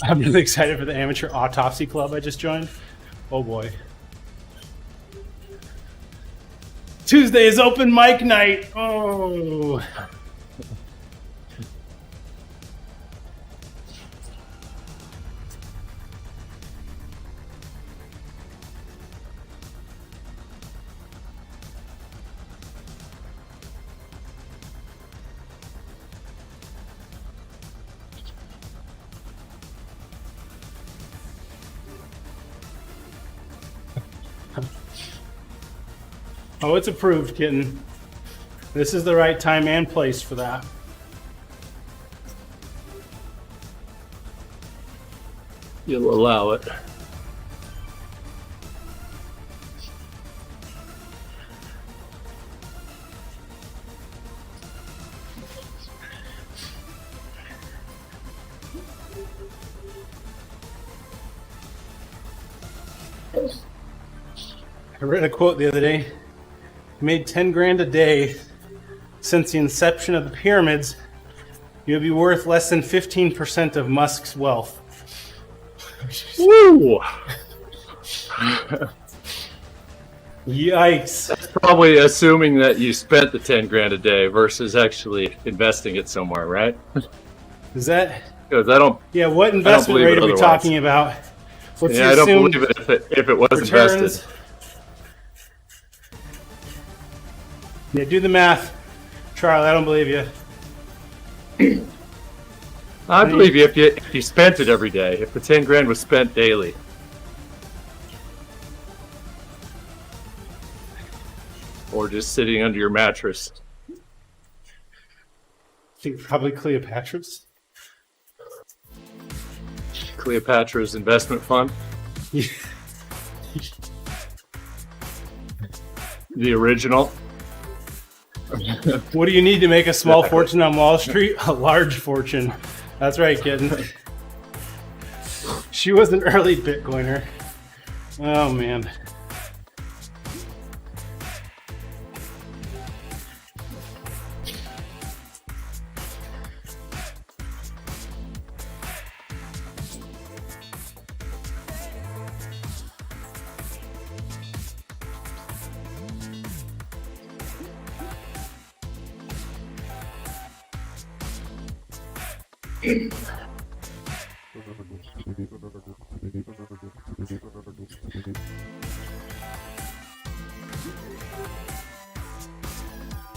I'm really excited for the amateur autopsy club I just joined. Oh boy. Tuesday is open mic night. Oh. Oh, it's approved, Kitten. This is the right time and place for that. You'll allow it. I read a quote the other day. He made 10 grand a day since the inception of the pyramids. You'll be worth less than 15% of Musk's wealth. Woo! Yikes. That's probably assuming that you spent the 10 grand a day versus actually investing it somewhere, right? Is that? Because I don't. Yeah, what investment believe rate it are we otherwise. talking about? What's Yeah, the I don't assumed believe it if it was returns? invested. Yeah, do the math. Charlie, I don't believe you. I believe you if you spent it every day. If the 10 grand was spent daily. Or just sitting under your mattress. I think probably Cleopatra's. Cleopatra's investment fund. The original. What do you need to make a small fortune on Wall Street? A large fortune. That's right, kitten. She was an early Bitcoiner. Oh, man.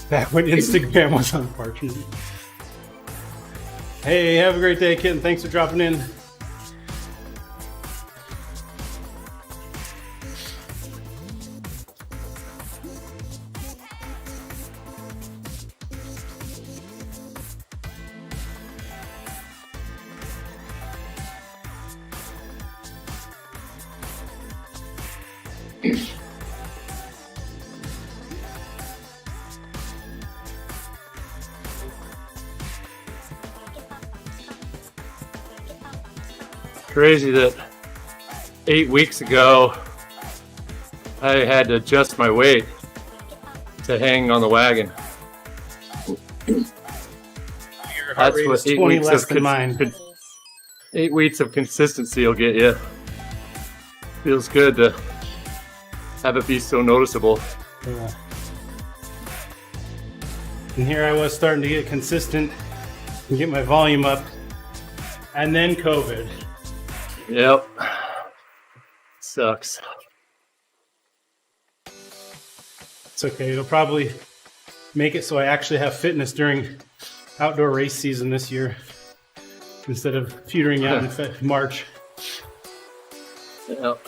Back when Instagram was unfortunate. Hey, have a great day, kitten. Thanks for dropping in. Crazy that 8 weeks ago I had to adjust my weight to hang on the wagon. Your heart rate is 20 less than mine. 8 weeks of consistency will get you. Feels good to have it be so noticeable. Yeah. And here I was starting to get consistent and get my volume up. And then COVID. Yep. Sucks. It's okay. It'll probably make it so I actually have fitness during outdoor race season this year instead of petering out in March. Yep.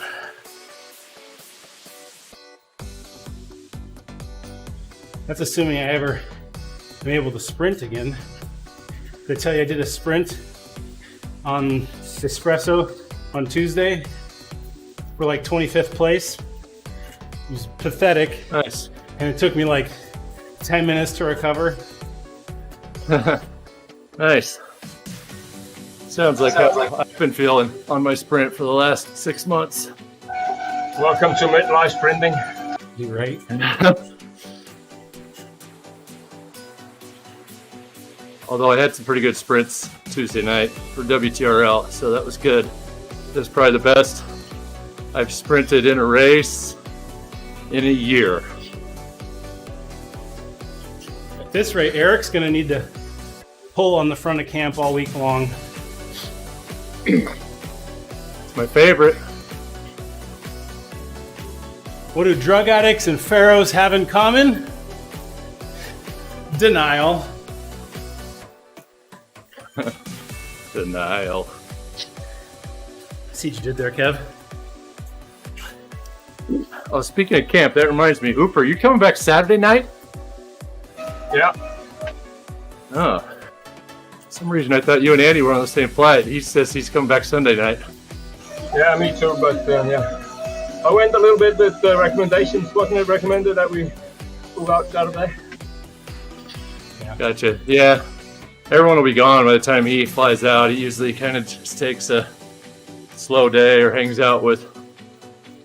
That's assuming I ever am able to sprint again. Did I tell you I did a sprint on Espresso on Tuesday for like 25th place? It was pathetic. Nice. And it took me like 10 minutes to recover. Nice. Sounds like I've been feeling on my sprint for the last 6 months. Welcome to midlife sprinting. You right? Although I had some pretty good sprints Tuesday night for WTRL, so that was good. That's probably the best I've sprinted in a race in a year. At this rate, Eric's going to need to pull on the front of camp all week long. It's my favorite. What do drug addicts and pharaohs have in common? Denial. Denial. See what you did there, Kev. Oh, speaking of camp, that reminds me, Ooper, you coming back Saturday night? Yeah. Oh. For some reason I thought you and Andy were on the same flight. He says he's coming back Sunday night. Yeah, me too, but yeah. I went a little bit with the recommendations. Wasn't it recommended that we go out Saturday? Gotcha. Yeah. Everyone will be gone by the time he flies out. He usually kind of just takes a slow day or hangs out with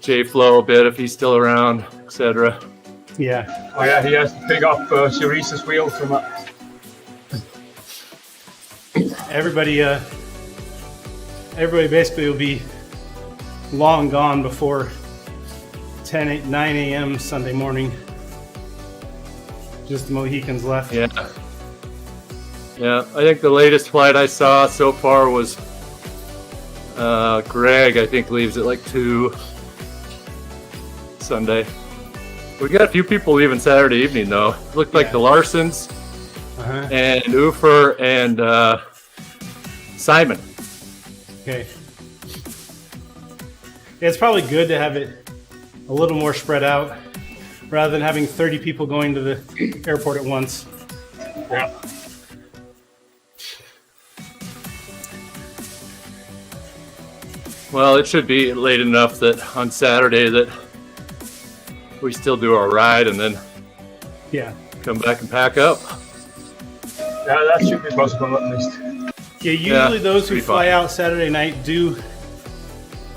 J Flow a bit if he's still around, etc. Yeah. Oh yeah, he has to pick up Cerese's wheels from up. Everybody basically will be long gone before 9 a.m. Sunday morning. Just the Mohicans left. Yeah. Yeah, I think the latest flight I saw so far was Greg, I think, leaves at like 2 Sunday. We got a few people leaving Saturday evening, though. Looked like the Larsons and Ufer and Simon. Okay. Yeah, it's probably good to have it a little more spread out rather than having 30 people going to the airport at once. Yeah. Well, it should be late enough that on Saturday that we still do our ride and then come back and pack up. Yeah, that should be possible at least. Yeah, usually those who fly out Saturday night do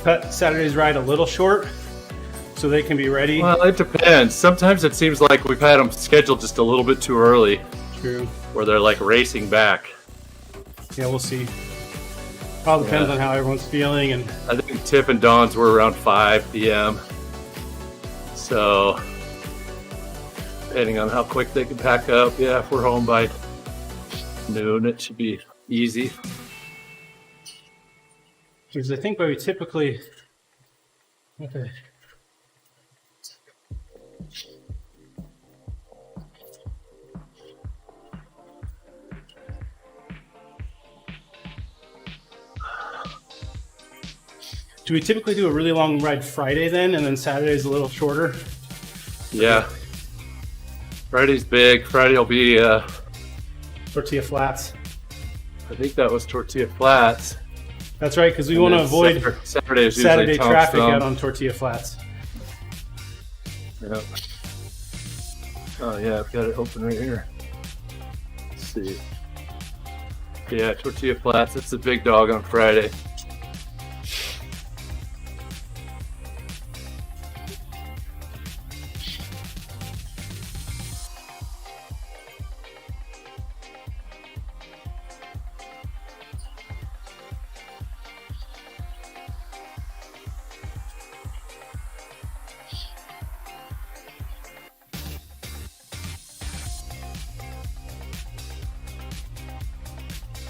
cut Saturday's ride a little short so they can be ready. Well, it depends. Sometimes it seems like we've had them scheduled just a little bit too early. True. Where they're like racing back. Yeah, we'll see. All depends on how everyone's feeling. And I think Tip and Dawn's were around 5 p.m. So, depending on how quick they can pack up, if we're home by noon, it should be easy. because I think we typically. Okay. Do we typically do a really long ride Friday then, and then Saturday's a little shorter? Yeah. Friday's big. Friday will be, Tortilla flats. I think that was Tortilla Flats. That's right, because we want to avoid Saturday is Saturday usually traffic Tombstone. out on Tortilla Flats. Yep. Oh yeah, I've got it open right here. Let's see. Yeah, Tortilla Flats. It's the big dog on Friday.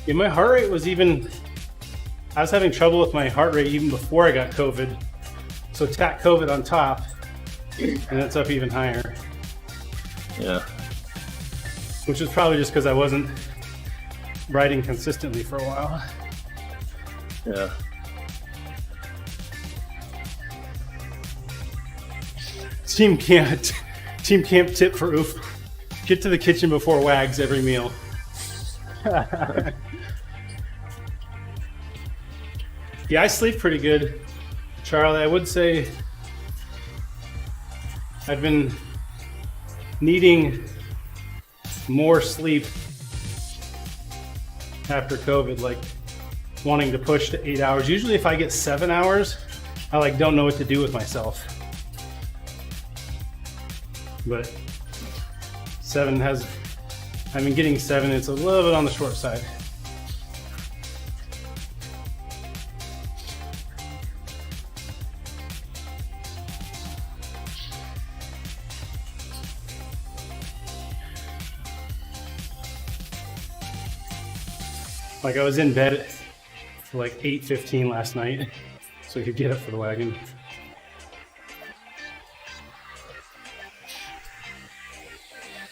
Yeah, my heart rate was even. I was having trouble with my heart rate even before I got COVID. So tack COVID on top, and it's up even higher. Yeah. Which is probably just because I wasn't riding consistently for a while. Yeah. Team camp tip for Oof. Get to the kitchen before Wags every meal. Yeah, I sleep pretty good, Charlie. I would say I've been needing more sleep after COVID, like wanting to push to 8 hours. Usually if I get 7 hours, I don't know what to do with myself. But I've been getting 7, it's a little bit on the short side. I was in bed for 8:15 last night, so I could get up for the wagon.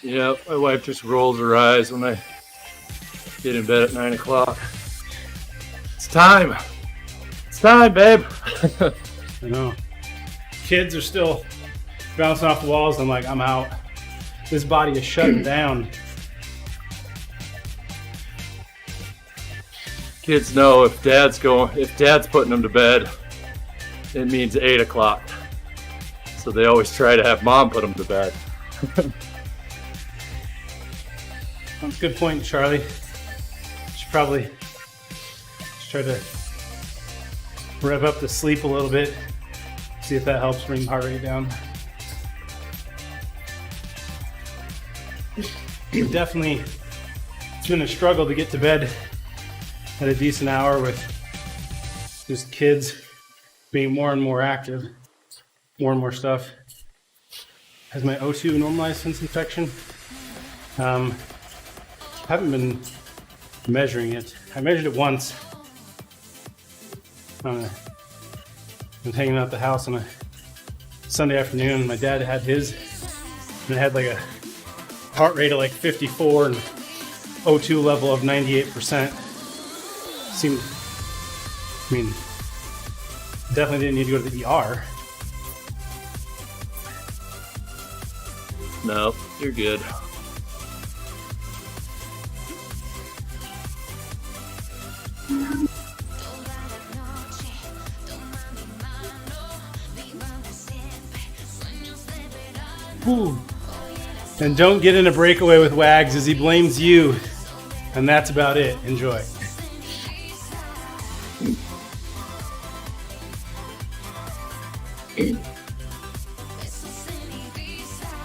Yeah, my wife just rolls her eyes when I get in bed at 9 o'clock. It's time! It's time, babe! I know. Kids are still bouncing off the walls. I'm I'm out. This body is shutting down. Kids know if dad's putting them to bed, it means 8 o'clock. So they always try to have mom put them to bed. That's a good point, Charlie. Should probably try to rev up the sleep a little bit. See if that helps bring the heart rate down. Definitely, it's been a struggle to get to bed at a decent hour with just kids being more and more active, more and more stuff. Has my O2 normalized since infection? Haven't been measuring it. I measured it once. I was hanging out at the house on a Sunday afternoon. My dad had his, and it had like a heart rate of like 54 and O2 level of 98%. Seemed, I mean, definitely didn't need to go to the ER. No, you're good. Whew. And don't get in a breakaway with Wags as he blames you. And that's about it. Enjoy.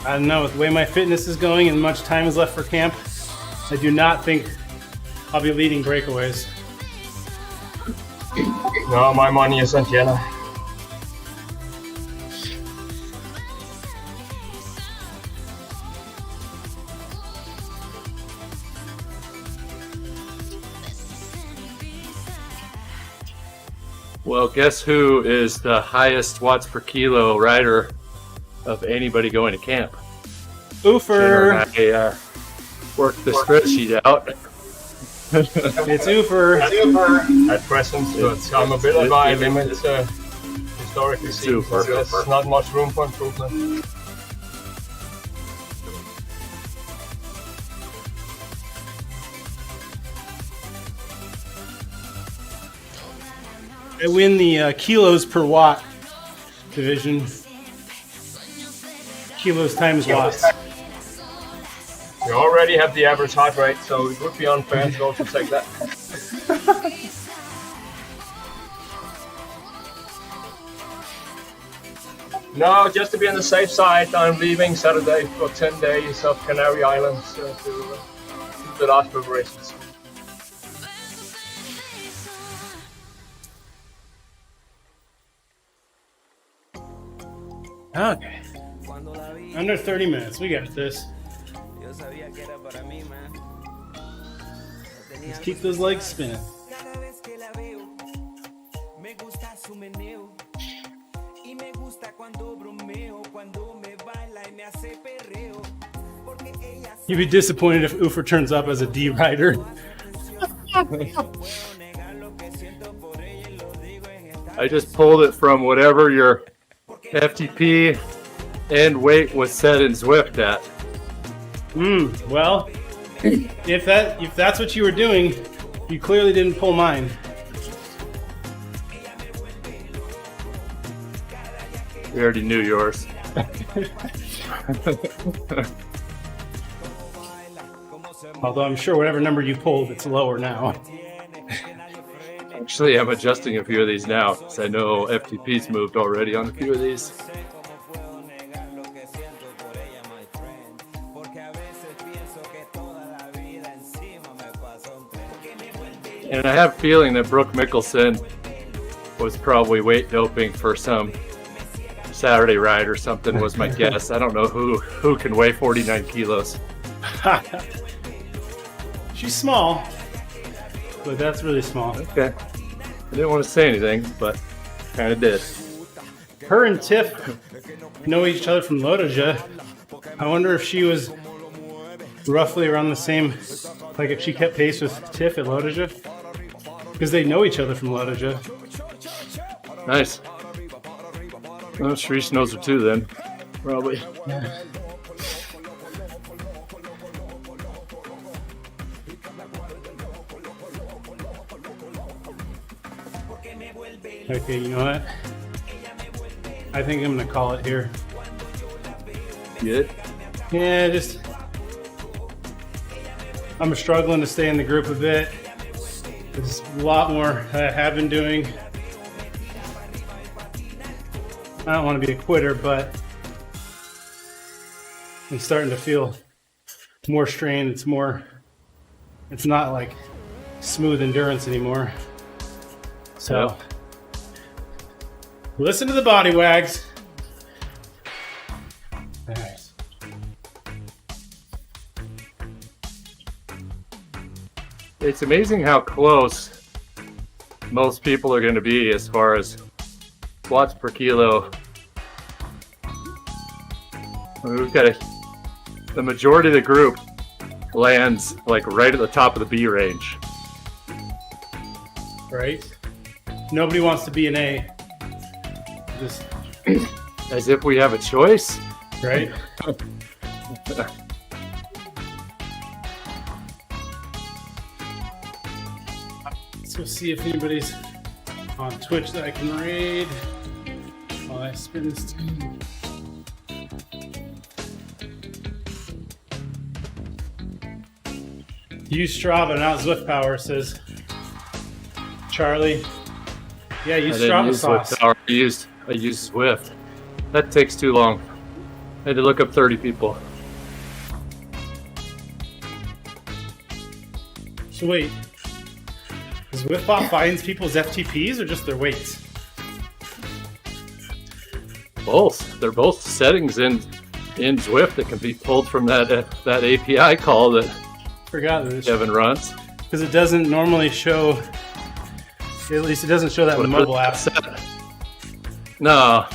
I don't know, with the way my fitness is going and much time is left for camp, I do not think I'll be leading breakaways. No, my money is on Jenna. Well, guess who is the highest watts per kilo rider of anybody going to camp? Oofer! I worked the spreadsheet out. It's Oofer! At present, but I'm a bit at my limit historically seen. Super. There's not much room for improvement. I win the kilos per watt division. Kilos times watts. You already have the average heart rate, so it would be unfair to also take that. No, just to be on the safe side, I'm leaving Saturday for 10 days of Canary Islands to do the last preparations. Okay. Under 30 minutes. We got this. Let's keep those legs spinning. You'd be disappointed if Oofer turns up as a D rider. I just pulled it from whatever your FTP and weight was set in Zwift at. Well, if that's what you were doing, you clearly didn't pull mine. We already knew yours. Although I'm sure whatever number you pulled, it's lower now. Actually, I'm adjusting a few of these now because I know FTP's moved already on a few of these. And I have a feeling that Brooke Mickelson was probably weight doping for some Saturday ride or something was my guess. I don't know who can weigh 49 kilos. She's small, but that's really small. Okay. I didn't want to say anything, but kind of did. Her and Tiff know each other from Lodoja. I wonder if she was roughly around the same, like if she kept pace with Tiff at Lodoja. Because they know each other from Lodoja. Nice. Well, Sharice knows her too then. Probably. Yeah. Okay, you know what? I think I'm gonna call it here. Good. Yeah, just I'm struggling to stay in the group a bit. There's a lot more I have been doing. I don't want to be a quitter, but I'm starting to feel more strain. It's not like smooth endurance anymore. So listen to the body wags. Nice. It's amazing how close most people are going to be as far as watts per kilo. We've got the majority of the group lands like right at the top of the B range. Right? Nobody wants to be an A. Just As if we have a choice. right? Let's go see if anybody's on Twitch that I can raid while I spin this team. Use Strava, not Zwift Power, says Charlie. Yeah, use Strava sauce. I used Zwift. That takes too long. I had to look up 30 people. So wait, does Zwiftbot finds people's FTPs or just their weights? Both. They're both settings in Zwift that can be pulled from that API call that Forgot this. Kevin runs. Because it doesn't normally show, at least it doesn't show that in the mobile app. No.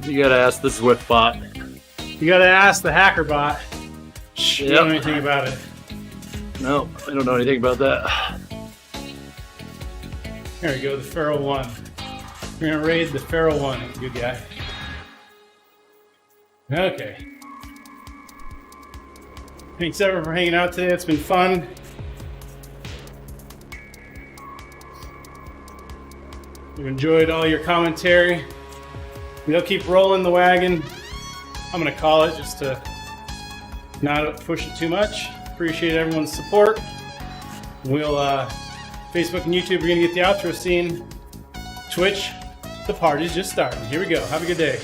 You gotta ask the Zwift bot. You gotta ask the hacker bot. You don't know Yep. anything about it. No, I don't know anything about that. There we go, the Feral One. We're gonna raid the Feral One. Good guy. Okay. Thanks everyone for hanging out today. It's been fun. We've enjoyed all your commentary. We'll keep rolling the wagon. I'm gonna call it just to not push it too much. Appreciate everyone's support. We'll Facebook and YouTube, we're gonna get the outro scene. Twitch, the party's just starting. Here we go. Have a good day.